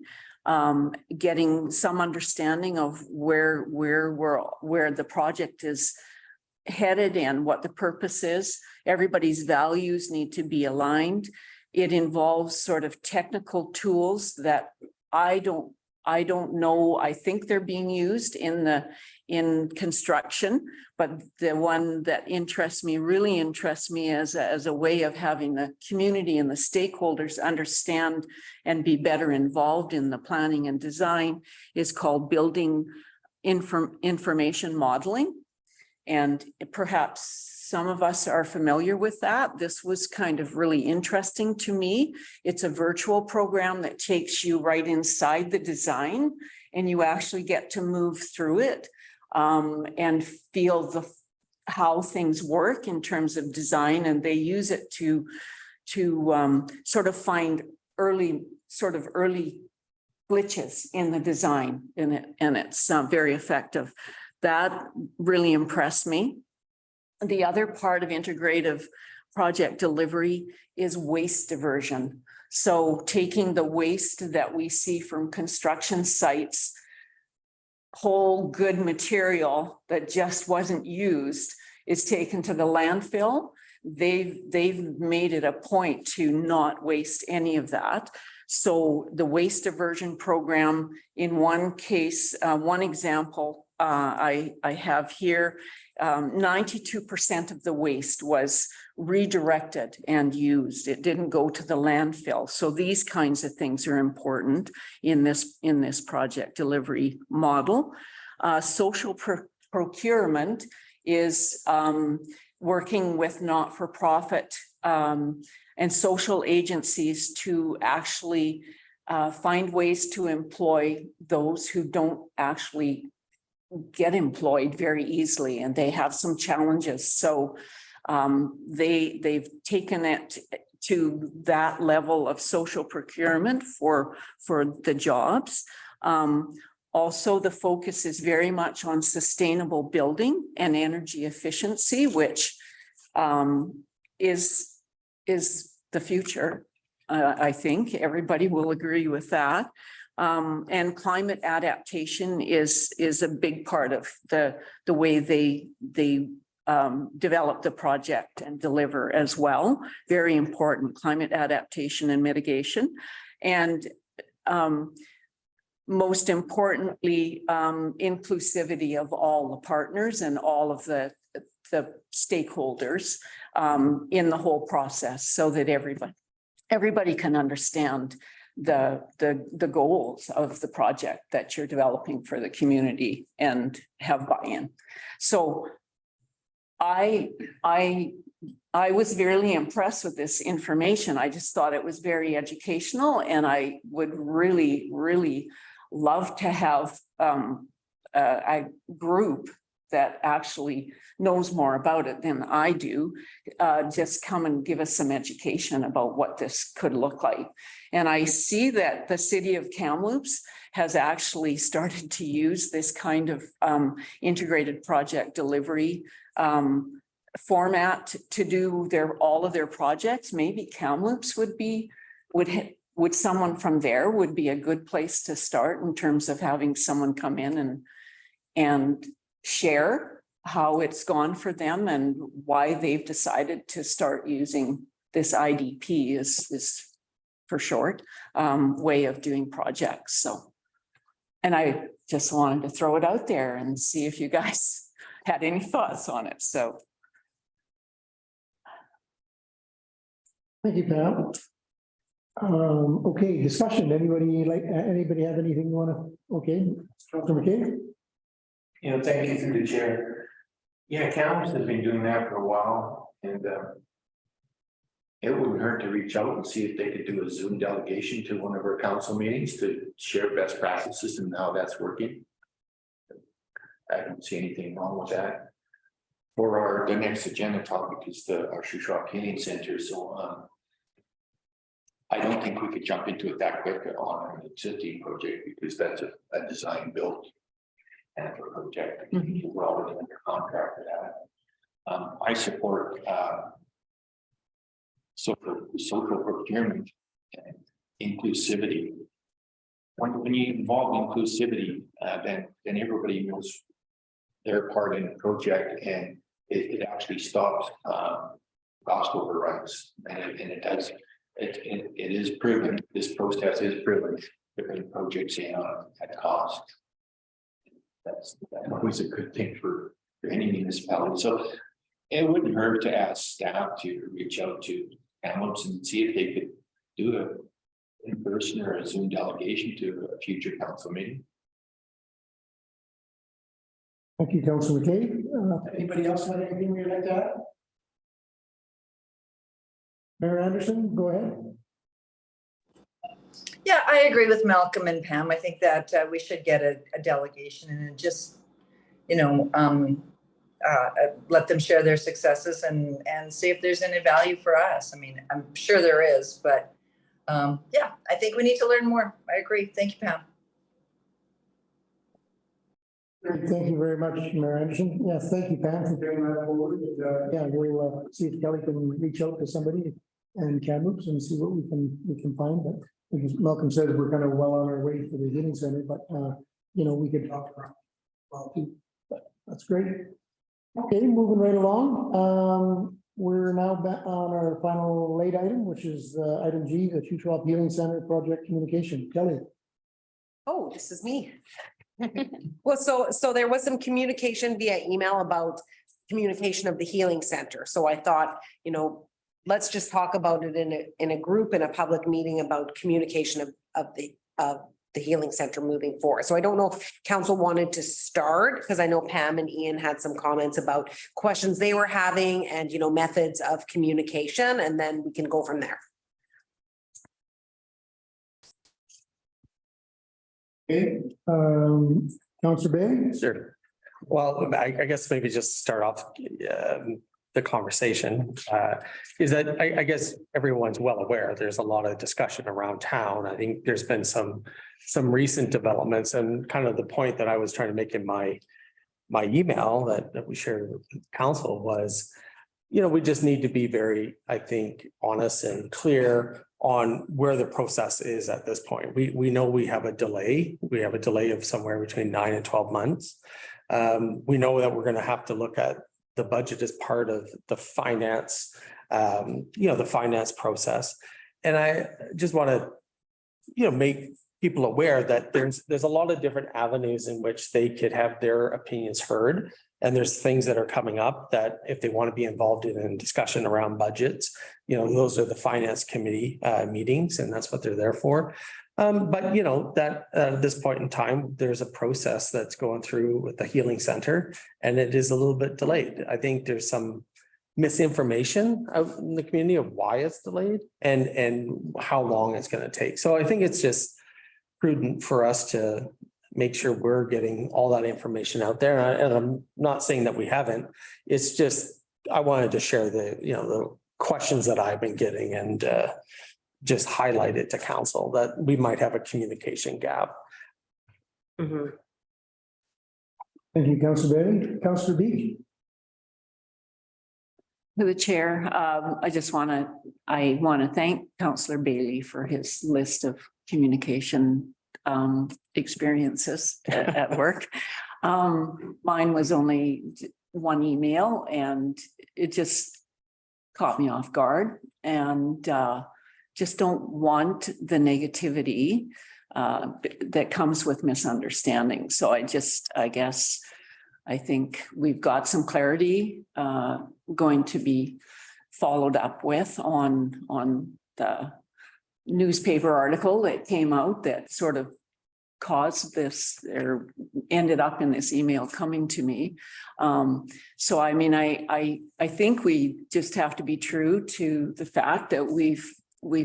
getting some understanding of where the project is headed and what the purpose is. Everybody's values need to be aligned. It involves sort of technical tools that I don't know. I think they're being used in construction, but the one that really interests me as a way of having the community and the stakeholders understand and be better involved in the planning and design is called building information modeling. And perhaps some of us are familiar with that. This was kind of really interesting to me. It's a virtual program that takes you right inside the design, and you actually get to move through it and feel how things work in terms of design. And they use it to sort of find early glitches in the design, and it's very effective. That really impressed me. The other part of integrative project delivery is waste diversion. So taking the waste that we see from construction sites, whole good material that just wasn't used, is taken to the landfill. They've made it a point to not waste any of that. So the waste diversion program, in one case, one example I have here, 92% of the waste was redirected and used. It didn't go to the landfill. So these kinds of things are important in this project delivery model. Social procurement is working with not-for-profit and social agencies to actually find ways to employ those who don't actually get employed very easily, and they have some challenges. So they've taken it to that level of social procurement for the jobs. Also, the focus is very much on sustainable building and energy efficiency, which is the future. I think everybody will agree with that. And climate adaptation is a big part of the way they develop the project and deliver as well. Very important, climate adaptation and mitigation. And most importantly, inclusivity of all the partners and all of the stakeholders in the whole process, so that everybody can understand the goals of the project that you're developing for the community and have buy-in. So I was very impressed with this information. I just thought it was very educational, and I would really love to have a group that actually knows more about it than I do, just come and give us some education about what this could look like. And I see that the city of Kamloops has actually started to use this kind of integrated project delivery format to do all of their projects. Maybe Kamloops would someone from there would be a good place to start in terms of having someone come in and share how it's gone for them and why they've decided to start using this IDP is for short way of doing projects. So, and I just wanted to throw it out there and see if you guys had any thoughts on it. So.
Thank you, Pam. Okay, discussion. Anybody have anything you want to? Okay, Councilor McKay.
Thank you through the chair. Yeah, Kamloops has been doing that for a while, and it wouldn't hurt to reach out and see if they could do a Zoom delegation to one of our council meetings to share best practices and how that's working. I don't see anything wrong with that. For the next agenda topic is our Shuswap Healing Center. So I don't think we could jump into it that quick on an existing project, because that's a design build and a project. We're already under contract for that. I support social procurement and inclusivity. When you involve inclusivity, then everybody knows their part in the project, and it actually stops cost overruns, and it does. It is proven. This process is proven to bring projects in at cost. That's always a good thing for any municipality. So it wouldn't hurt to ask staff to reach out to Kamloops and see if they could do a in-person or a Zoom delegation to a future council meeting.
Thank you, Councilor McKay. Anybody else have anything you'd like to add? Mayor Anderson, go ahead.
Yeah, I agree with Malcolm and Pam. I think that we should get a delegation and just, let them share their successes and see if there's any value for us. I mean, I'm sure there is, but yeah, I think we need to learn more. I agree. Thank you, Pam.
Thank you very much, Mayor Anderson. Yes, thank you, Pam, for doing that forward. Yeah, we'll see if Kelly can reach out to somebody and Kamloops and see what we can find. But because Malcolm said we're kind of well on our way for the healing center, but we could talk about well too. But that's great. Okay, moving right along. We're now back on our final late item, which is item G, the Shuswap Healing Center project communication. Kelly.
Oh, this is me. Well, so there was some communication via email about communication of the healing center. So I thought, let's just talk about it in a group, in a public meeting, about communication of the healing center moving forward. So I don't know if council wanted to start, because I know Pam and Ian had some comments about questions they were having and, methods of communication, and then we can go from there.
Okay, Councillor Bailey?
Sure. Well, I guess maybe just start off the conversation is that I guess everyone's well aware, there's a lot of discussion around town. I think there's been some recent developments, and kind of the point that I was trying to make in my email that we shared with council was, we just need to be very, I think, honest and clear on where the process is at this point. We know we have a delay. We have a delay of somewhere between 9 and 12 months. We know that we're going to have to look at the budget as part of the finance, the finance process. And I just want to, make people aware that there's a lot of different avenues in which they could have their opinions heard. And there's things that are coming up that if they want to be involved in a discussion around budgets, those are the finance committee meetings, and that's what they're there for. But that at this point in time, there's a process that's going through with the healing center, and it is a little bit delayed. I think there's some misinformation out in the community of why it's delayed and how long it's going to take. So I think it's just prudent for us to make sure we're getting all that information out there. And I'm not saying that we haven't. It's just, I wanted to share the questions that I've been getting and just highlight it to council that we might have a communication gap.
Mm-hmm.
Thank you, Councillor Bailey. Councillor Beach?
To the chair, I want to thank Councillor Bailey for his list of communication experiences at work. Mine was only one email, and it just caught me off guard, and just don't want the negativity that comes with misunderstanding. So I think we've got some clarity going to be followed up with on the newspaper article that came out that sort of caused this or ended up in this email coming to me. So I mean, I think we just have to be true to the fact that we've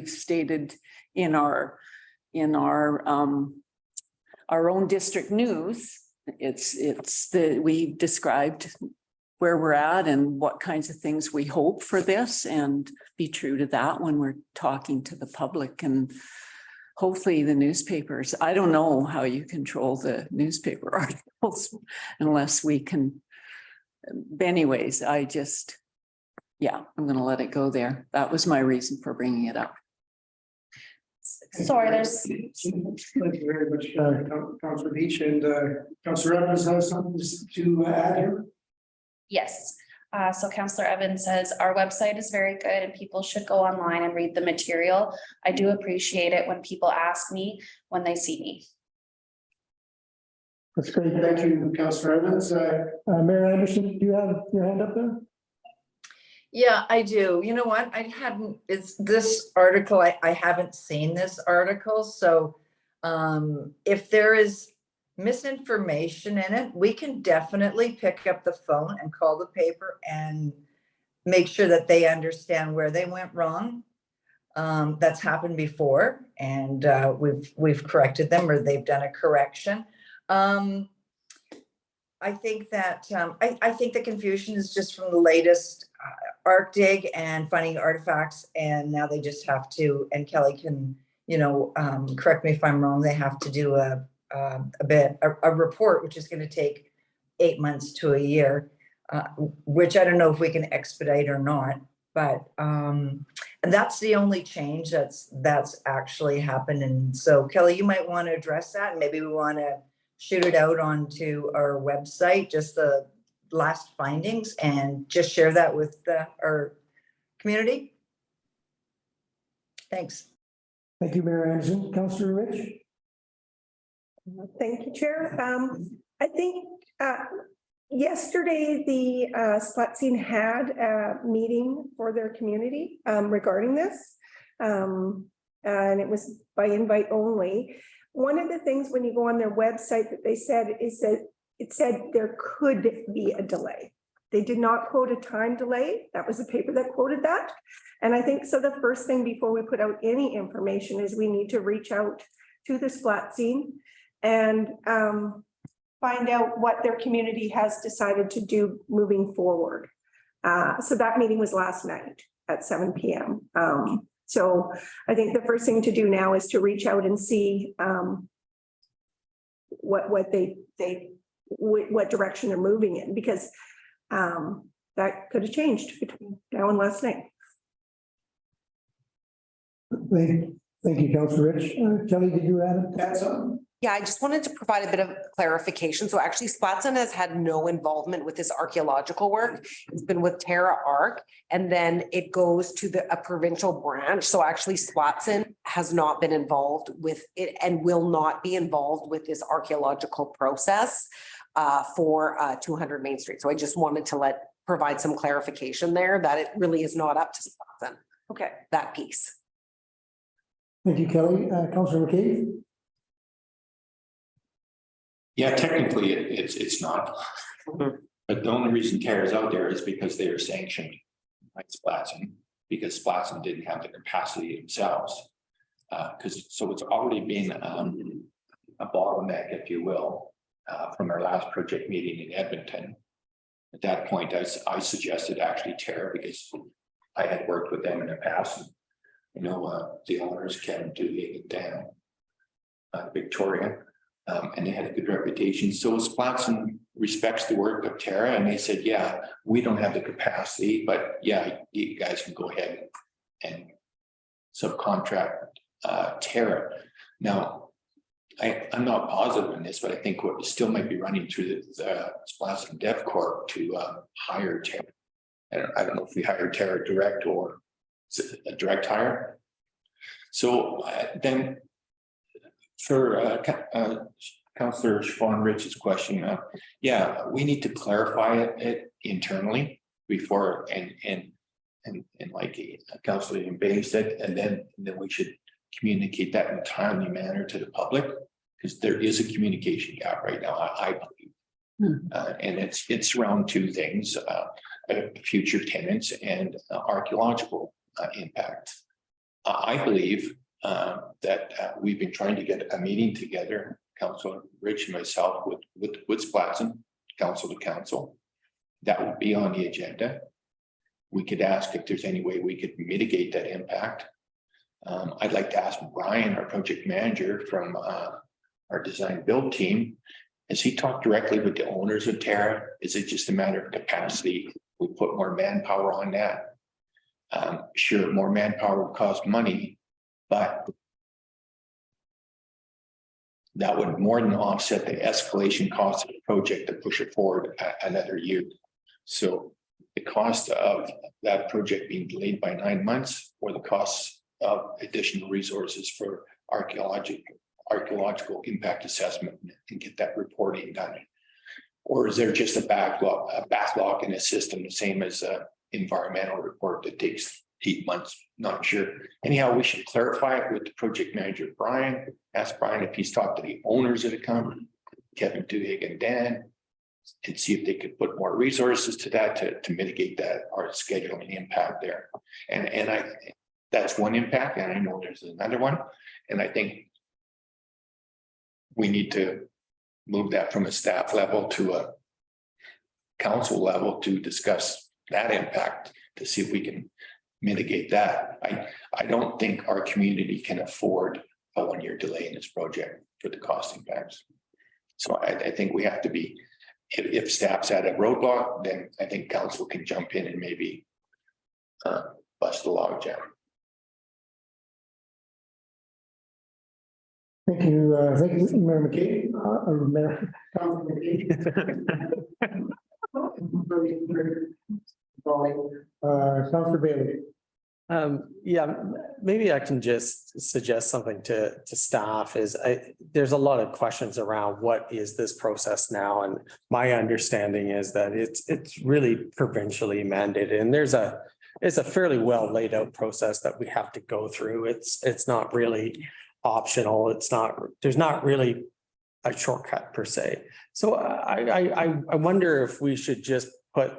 stated in our own district news, we've described where we're at and what kinds of things we hope for this, and be true to that when we're talking to the public and hopefully the newspapers. I don't know how you control the newspaper articles unless we can. Anyways, I'm going to let it go there. That was my reason for bringing it up.
Sorry, there's.
Thank you very much, Councillor Beach, and Councillor Evans has something to add here.
Yes. So Councillor Evans says our website is very good and people should go online and read the material. I do appreciate it when people ask me when they see me.
That's great. Thank you, Councillor Evans. Mayor Anderson, do you have your hand up there?
Yeah, I do. You know what? It's this article, I haven't seen this article. So if there is misinformation in it, we can definitely pick up the phone and call the paper and make sure that they understand where they went wrong. That's happened before, and we've corrected them, or they've done a correction. I think that I think the confusion is just from the latest ArcDig and finding artifacts, and now they just have to, and Kelly can, correct me if I'm wrong, they have to do a report, which is going to take 8 months to a year, which I don't know if we can expedite or not, but and that's the only change that's actually happened. And so Kelly, you might want to address that, and maybe we want to shoot it out onto our website, just the last findings, and just share that with our community. Thanks.
Thank you, Mayor Anderson. Councillor Rich?
Thank you, Chair. I think yesterday the Spotsine had a meeting for their community regarding this, and it was by invite only. one of the things when you go on their website that they said is that it said there could be a delay. They did not quote a time delay. That was the paper that quoted that. And I think so the first thing before we put out any information is we need to reach out to the splat scene and find out what their community has decided to do moving forward. So that meeting was last night at 7 p.m. So I think the first thing to do now is to reach out and see what direction they're moving in, because that could have changed between now and last night.
Thank you, Councilor Rich. Kelly, did you add something?
Yeah, I just wanted to provide a bit of clarification. So actually Splatson has had no involvement with this archaeological work. It's been with Terra Arc, and then it goes to a provincial branch. So actually Splatson has not been involved with it and will not be involved with this archaeological process for 200 Main Street. So I just wanted to provide some clarification there that it really is not up to Splatson. Okay, that piece.
Thank you, Kelly. Councilor McCabe?
Yeah, technically, it's not. But the only reason CARE is out there is because they are sanctioned by Splatson, because Splatson didn't have the capacity themselves. So it's already been a bottleneck, if you will, from our last project meeting in Edmonton. At that point, I suggested actually Terra, because I had worked with them in the past. You know, the owners, Kevin Duhigg and Dan Victoria. And they had a good reputation. So Splatson respects the work of Terra, and they said, yeah, we don't have the capacity, but yeah, you guys can go ahead and subcontract Terra. Now, I'm not positive in this, but I think what still might be running through the Splatson Dev Corp to hire Terra. I don't know if we hire Terra direct or a direct hire. So then for Councillor Siobhan Rich's question, yeah, we need to clarify it internally before and like Councillor Bailey said, and then we should communicate that in a timely manner to the public, because there is a communication gap right now, I believe. And it's around two things, future tenants and archaeological impact. I believe that we've been trying to get a meeting together, Councilor Rich and myself, with Splatson, council to council. That would be on the agenda. We could ask if there's any way we could mitigate that impact. I'd like to ask Brian, our project manager from our design build team, has he talked directly with the owners of Terra? Is it just a matter of capacity? We put more manpower on that. Sure, more manpower would cost money, but that would more than offset the escalation cost of the project to push it forward another year. So the cost of that project being delayed by 9 months, or the costs of additional resources for archaeological impact assessment and get that reporting done? Or is there just a backlog in the system, the same as an environmental report that takes 8 months? Not sure. Anyhow, we should clarify it with the project manager, Brian. Ask Brian if he's talked to the owners of the company, Kevin Duhigg and Dan, and see if they could put more resources to that to mitigate that or scheduling impact there. And that's one impact, and I know there's another one. And I think we need to move that from a staff level to a council level to discuss that impact, to see if we can mitigate that. I don't think our community can afford a 1-year delay in this project for the cost impacts. So I think we have to be, if staff's at a roadblock, then I think council can jump in and maybe bust the log jam.
Thank you, Mayor McCabe. Mayor Councilor Bailey.
Yeah, maybe I can just suggest something to staff. There's a lot of questions around what is this process now, and my understanding is that it's really provincially mandated, and it's a fairly well laid out process that we have to go through. It's not really optional. It's not, there's not really a shortcut per se. So I wonder if we should just put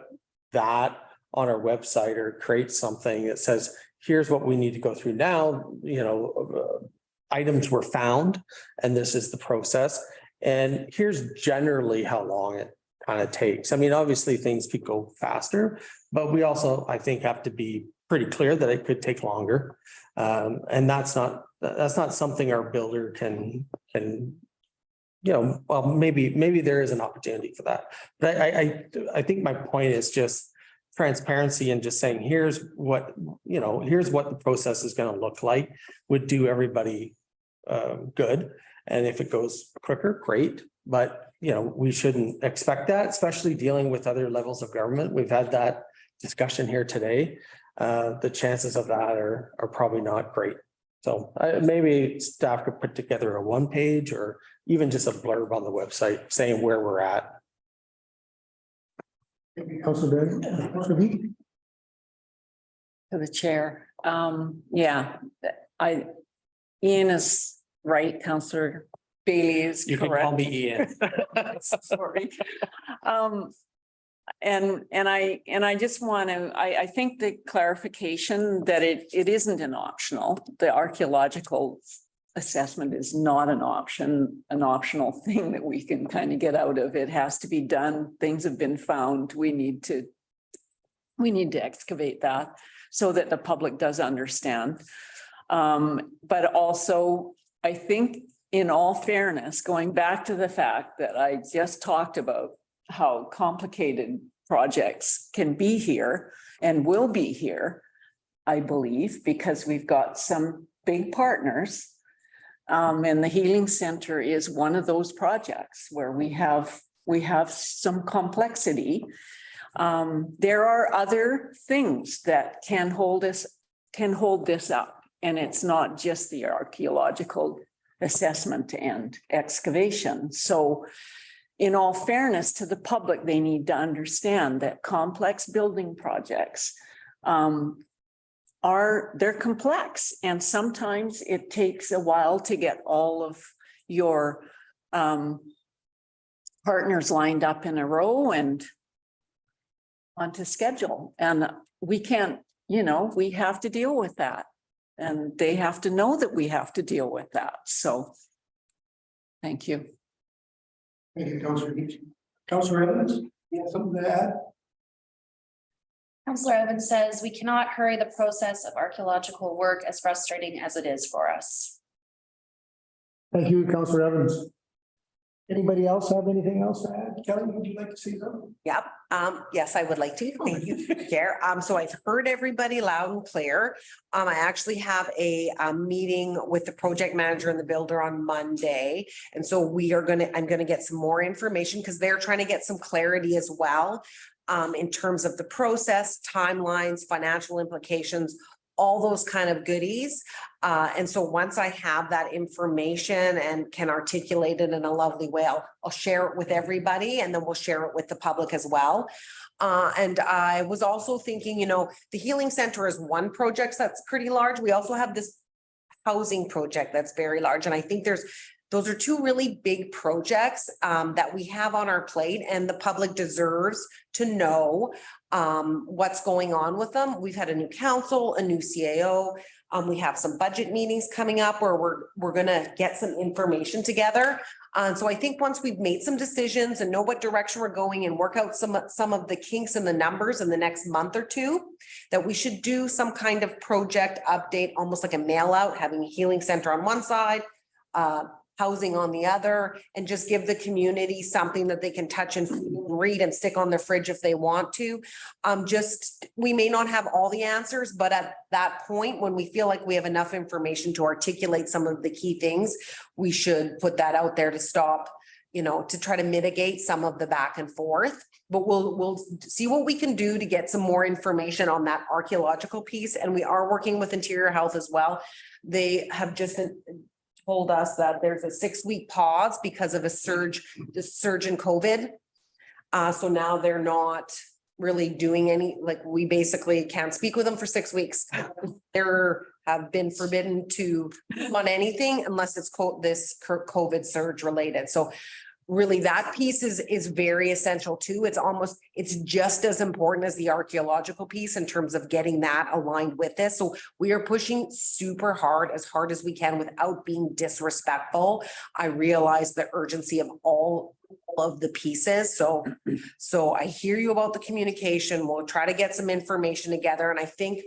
that on our website or create something that says, here's what we need to go through now, items were found, and this is the process. And here's generally how long it kind of takes. I mean, obviously things could go faster, but we also, I think, have to be pretty clear that it could take longer. And that's not something our builder can, well, maybe there is an opportunity for that. But I think my point is just transparency and just saying, here's what the process is going to look like would do everybody good. And if it goes quicker, great. But, we shouldn't expect that, especially dealing with other levels of government. We've had that discussion here today. The chances of that are probably not great. So maybe staff could put together a 1-page or even just a blurb on the website saying where we're at.
Thank you, Councilor Ben. Councilor Beat?
To the chair. Ian is right, Councillor Bailey is
You can
correct.
call me Ian.
Sorry. And I just want to, I think the clarification that it isn't an optional, the archaeological assessment is not an optional thing that we can kind of get out of. It has to be done. Things have been found. We need to excavate that so that the public does understand. But also, I think in all fairness, going back to the fact that I just talked about how complicated projects can be here and will be here, I believe, because we've got some big partners. And the Healing Center is one of those projects where we have some complexity. There are other things that can hold this up, and it's not just the archaeological assessment and excavation. So in all fairness to the public, they need to understand that complex building projects they're complex, and sometimes it takes a while to get all of your partners lined up in a row and onto schedule. And we can't, we have to deal with that. And they have to know that we have to deal with that. So thank you.
Thank you, Councilor Beat. Councilor Evans, you have something to add?
Councillor Evans says we cannot hurry the process of archaeological work, as frustrating as it is for us.
Thank you, Councilor Evans. Anybody else have anything else to add? Kelly, would you like to say something?
Yep. Yes, I would like to. Thank you, Chair. So I've heard everybody loud and clear. I actually have a meeting with the project manager and the builder on Monday. And so I'm gonna get some more information because they're trying to get some clarity as well. In terms of the process, timelines, financial implications, all those kind of goodies. And so once I have that information and can articulate it in a lovely way, I'll share it with everybody, and then we'll share it with the public as well. And I was also thinking, the Healing Center is one project that's pretty large. We also have this housing project that's very large. And I think those are two really big projects that we have on our plate, and the public deserves to know what's going on with them. We've had a new council, a new CAO. We have some budget meetings coming up where we're going to get some information together. So I think once we've made some decisions and know what direction we're going and work out some of the kinks in the numbers in the next month or two, that we should do some kind of project update, almost like a mail out, having a Healing Center on one side, housing on the other, and just give the community something that they can touch and read and stick on their fridge if they want to. We may not have all the answers, but at that point, when we feel like we have enough information to articulate some of the key things, we should put that out there to stop, to try to mitigate some of the back and forth. But we'll see what we can do to get some more information on that archaeological piece. And we are working with Interior Health as well. They have just told us that there's a 6-week pause because of the surge in COVID. So now they're not really doing we basically can't speak with them for 6 weeks. They're have been forbidden to on anything unless it's this COVID surge related. So really that piece is very essential too. It's just as important as the archaeological piece in terms of getting that aligned with this. So we are pushing super hard as we can without being disrespectful. I realize the urgency of all of the pieces. So I hear you about the communication. We'll try to get some information together. And I think,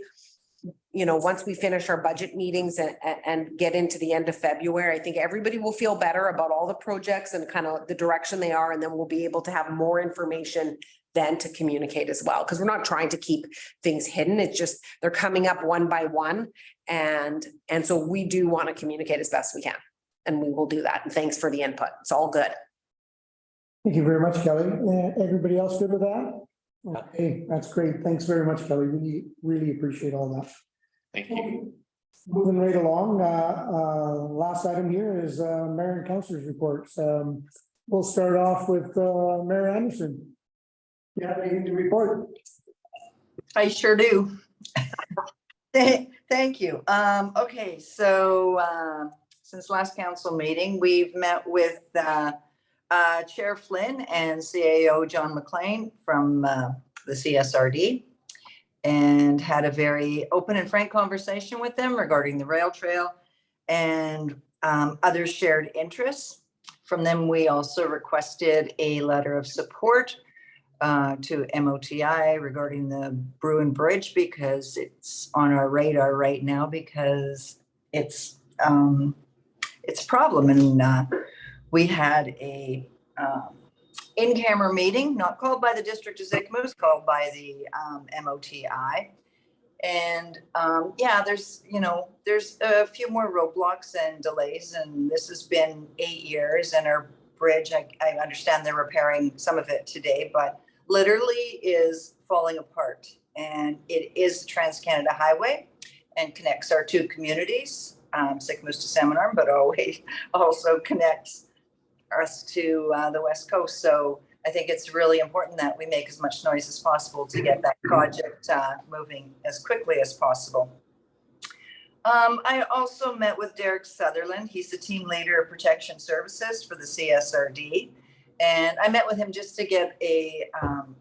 you know, once we finish our budget meetings and get into the end of February, I think everybody will feel better about all the projects and kind of the direction they are. And then we'll be able to have more information then to communicate as well. Because we're not trying to keep things hidden. It's just they're coming up one by one. And so we do want to communicate as best we can. And we will do that. And thanks for the input. It's all good.
Thank you very much, Kelly. Everybody else good with that? Okay, that's great. Thanks very much, Kelly. Really appreciate all that.
Thank you.
Moving right along, last item here is mayor and councilors reports. We'll start off with Mayor Anderson. You have anything to report?
I sure do. Thank you. Okay, so since last council meeting, we've met with Chair Flynn and CAO John McLean from the CSRD and had a very open and frank conversation with them regarding the rail trail and other shared interests. From them, we also requested a letter of support to MOTI regarding the Bruin Bridge because it's on our radar right now because it's a problem. And we had a in-camera meeting, not called by the District of Zikmuz, called by the MOTI. And yeah, there's a few more roadblocks and delays, and this has been 8 years. And our bridge, I understand they're repairing some of it today, but literally is falling apart. And it is Trans-Canada Highway and connects our two communities, Zikmuz to Seminarm, but always also connects us to the West Coast. So I think it's really important that we make as much noise as possible to get that project moving as quickly as possible. I also met with Derek Sutherland. He's the team leader of protection services for the CSRD. And I met with him just to get an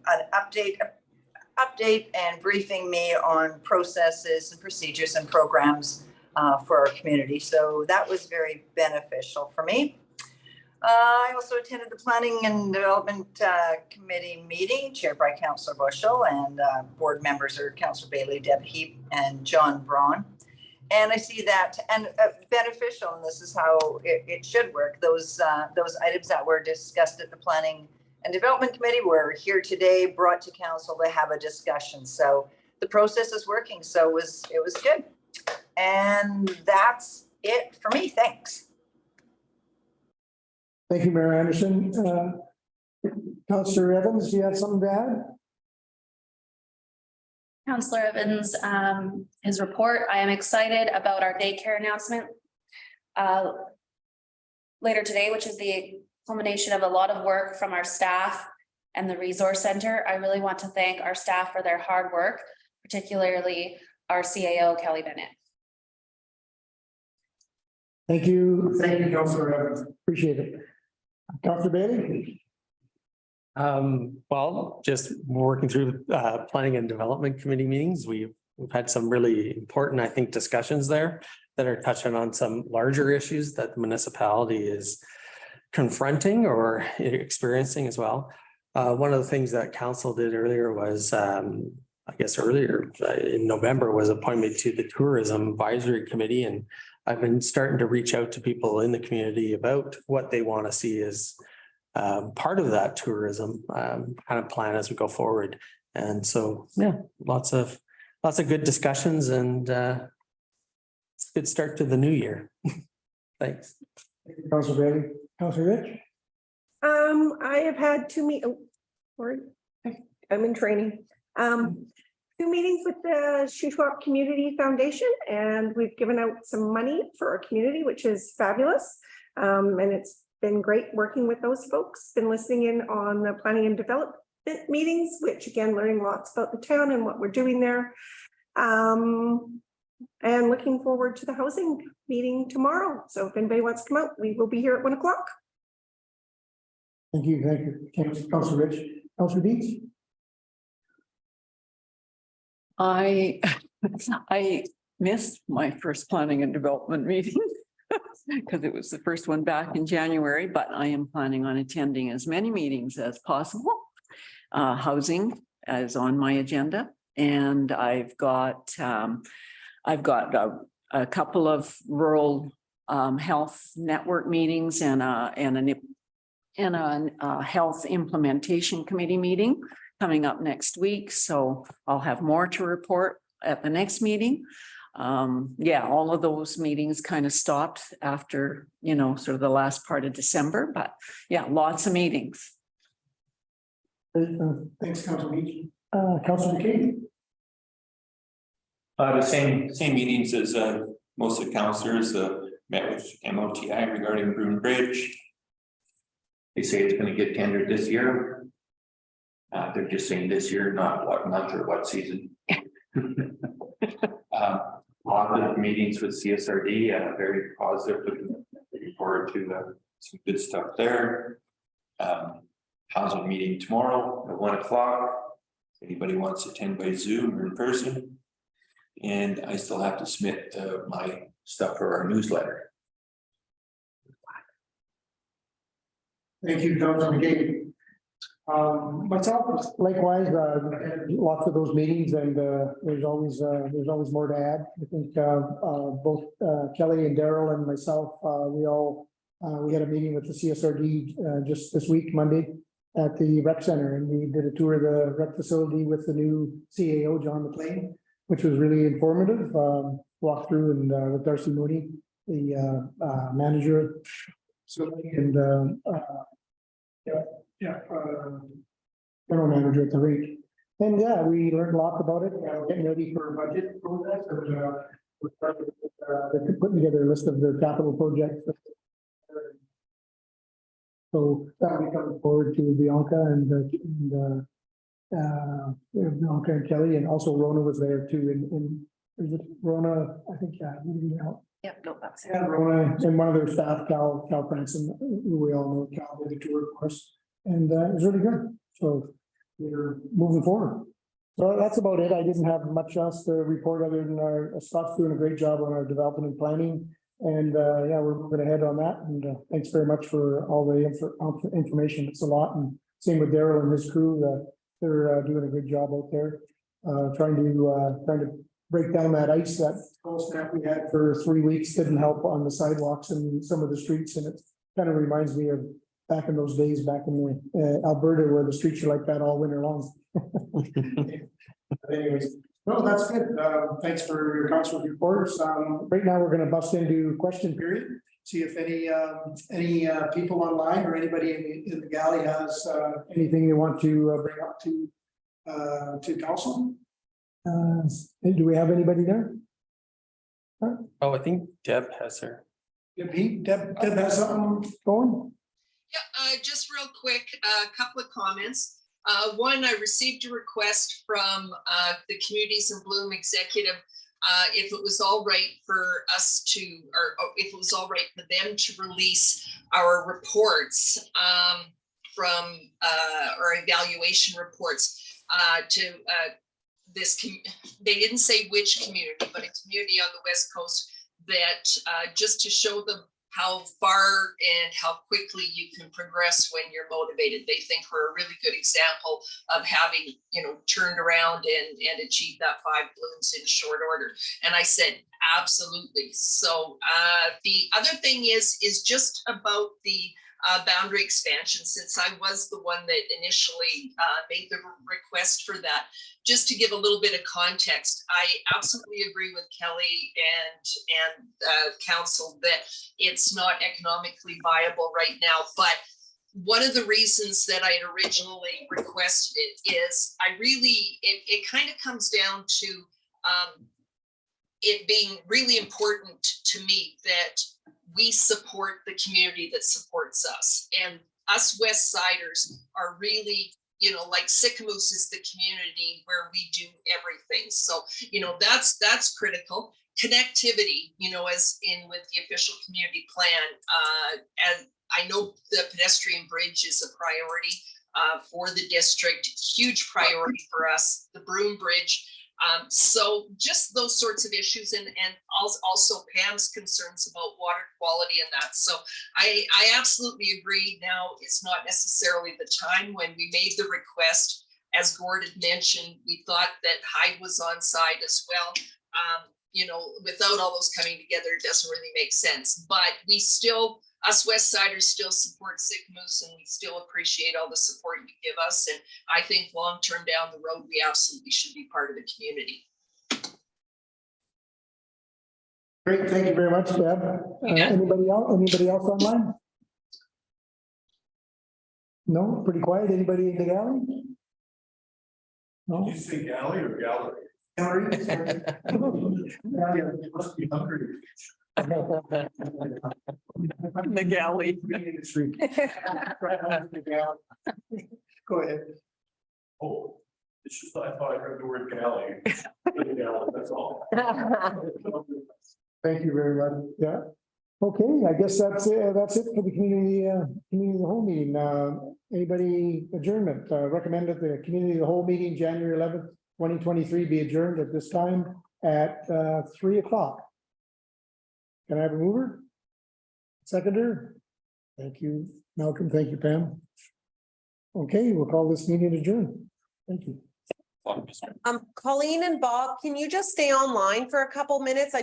update and briefing me on processes and procedures and programs for our community. So that was very beneficial for me. I also attended the Planning and Development Committee meeting chaired by Councillor Bushell, and board members are Councillor Bailey, Deb Heap, and John Braun. And I see that and beneficial, and this is how it should work. Those items that were discussed at the Planning and Development Committee were here today, brought to council to have a discussion. So the process is working. So it was good. And that's it for me. Thanks.
Thank you, Mayor Anderson. Councillor Evans, do you have something to add?
Councillor Evans, his report. I am excited about our daycare announcement later today, which is the culmination of a lot of work from our staff and the resource center. I really want to thank our staff for their hard work, particularly our CAO, Kelly Bennett.
Thank you, Councillor Evans. Appreciate it. Councillor Bailey.
Well, just working through planning and development committee meetings, we've had some really important, I think, discussions there that are touching on some larger issues that the municipality is confronting or experiencing as well. One of the things that council did earlier was, I guess earlier in November, was appointment to the Tourism Advisory Committee, and I've been starting to reach out to people in the community about what they want to see as part of that tourism kind of plan as we go forward. And so, yeah, lots of good discussions, and it's a good start to the new year. Thanks.
Thank you, Councillor Bailey. Councillor Rich.
I have had I'm in training. 2 meetings with the Shuswap Community Foundation, and we've given out some money for our community, which is fabulous. And it's been great working with those folks. Been listening in on the planning and development meetings, which again, learning lots about the town and what we're doing there. And looking forward to the housing meeting tomorrow. So if anybody wants to come out, we will be here at 1 o'clock.
Thank you, Councilor Rich. Councilor Deeds?
I missed my first planning and development meeting because it was the first one back in January, but I am planning on attending as many meetings as possible. Housing is on my agenda, and I've got a couple of rural health network meetings and a health implementation committee meeting coming up next week. So I'll have more to report at the next meeting. Yeah, all of those meetings kind of stopped after, sort of the last part of December, but yeah, lots of meetings.
Thanks, Councilor Deeds. Councilor McCabe?
The same meetings as most of the councillors met with MOTI regarding Bruin Bridge. They say it's going to get tendered this year. They're just saying this year, not what month or what season. Positive meetings with CSRD, very positive. Looking forward to some good stuff there. Housing meeting tomorrow at 1 o'clock. Anybody wants to attend by Zoom or in person. And I still have to submit my stuff for our newsletter.
Thank you, Councilor McCabe. Myself, likewise, lots of those meetings, and there's always more to add. I think both Kelly and Daryl and myself, we had a meeting with the CSRD just this week, Monday, at the rec center, and we did a tour of the rec facility with the new CAO, John McLean, which was really informative. Walked through and with Darcy Mooney, the manager, and general manager at the rate. And yeah, we learned a lot about it, getting ready for a budget process. And they're putting together a list of their capital projects. So that we come forward to Bianca and Bianca and Kelly, and also Rona was there too. Is it Rona? I think, yeah.
Yeah, no, that's it.
Yeah, Rona and one of their staff, Cal Franson, who we all know, Cal did the tour, of course, and it was really good. So we're moving forward. So that's about it. I didn't have much else to report other than our Scott's doing a great job on our development and planning. And yeah, we're moving ahead on that. And thanks very much for all the information. It's a lot. And same with Daryl and his crew. They're doing a good job out there, trying to break down that ice. That cold snap we had for 3 weeks didn't help on the sidewalks and some of the streets. And it kind of reminds me of back in those days, back in Alberta, where the streets are like that all winter long. Anyways, no, that's good. Thanks for your council reports. Right now, we're going to bust into question period. See if any people online or anybody in the galley has anything they want to bring up to council. Do we have anybody there?
Oh, I think Deb has her.
Deb has something going?
Yeah, just real quick, a couple of comments. One, I received a request from the Communities in Bloom executive if it was all right for us to, or if it was all right for them to release our reports from our evaluation reports to this. They didn't say which community, but a community on the West Coast, that just to show them how far and how quickly you can progress when you're motivated. They think we're a really good example of having, turned around and achieved that 5 blooms in short order. And I said, absolutely. So the other thing is just about the boundary expansion, since I was the one that initially made the request for that. Just to give a little bit of context, I absolutely agree with Kelly and council that it's not economically viable right now. But one of the reasons that I had originally requested it is it kind of comes down to it being really important to me that we support the community that supports us. And us West Siders are really, like Sycamoose is the community where we do everything. So, that's critical. connectivity, as in with the official community plan, and I know the pedestrian bridge is a priority for the district, huge priority for us, the Broom Bridge. So just those sorts of issues and also Pam's concerns about water quality and that. So I absolutely agree. Now it's not necessarily the time. When we made the request, as Gord had mentioned, we thought that Hyde was on side as well. Without all those coming together, it doesn't really make sense. But we still, us West Siders still support Sick Moose, and we still appreciate all the support you give us. And I think long-term down the road, we absolutely should be part of the community.
Great, thank you very much, Deb.
Yeah.
Anybody else online? No, pretty quiet. Anybody in the gallery? No?
Did you say galley or gallery?
Gallery, sorry.
You must be hungry.
The galley.
Go ahead.
Oh, it's just, I thought I heard the word galley. That's all.
Thank you very much. Yeah. Okay, I guess that's it for the community of the whole meeting. Anybody adjournment, recommend that the community of the whole meeting, January 11th, 2023 be adjourned at this time at 3 o'clock. Can I have a mover? Seconder? Thank you, Malcolm. Thank you, Pam. Okay, we'll call this meeting adjourned. Thank you.
Colleen and Bob, can you just stay online for a couple minutes?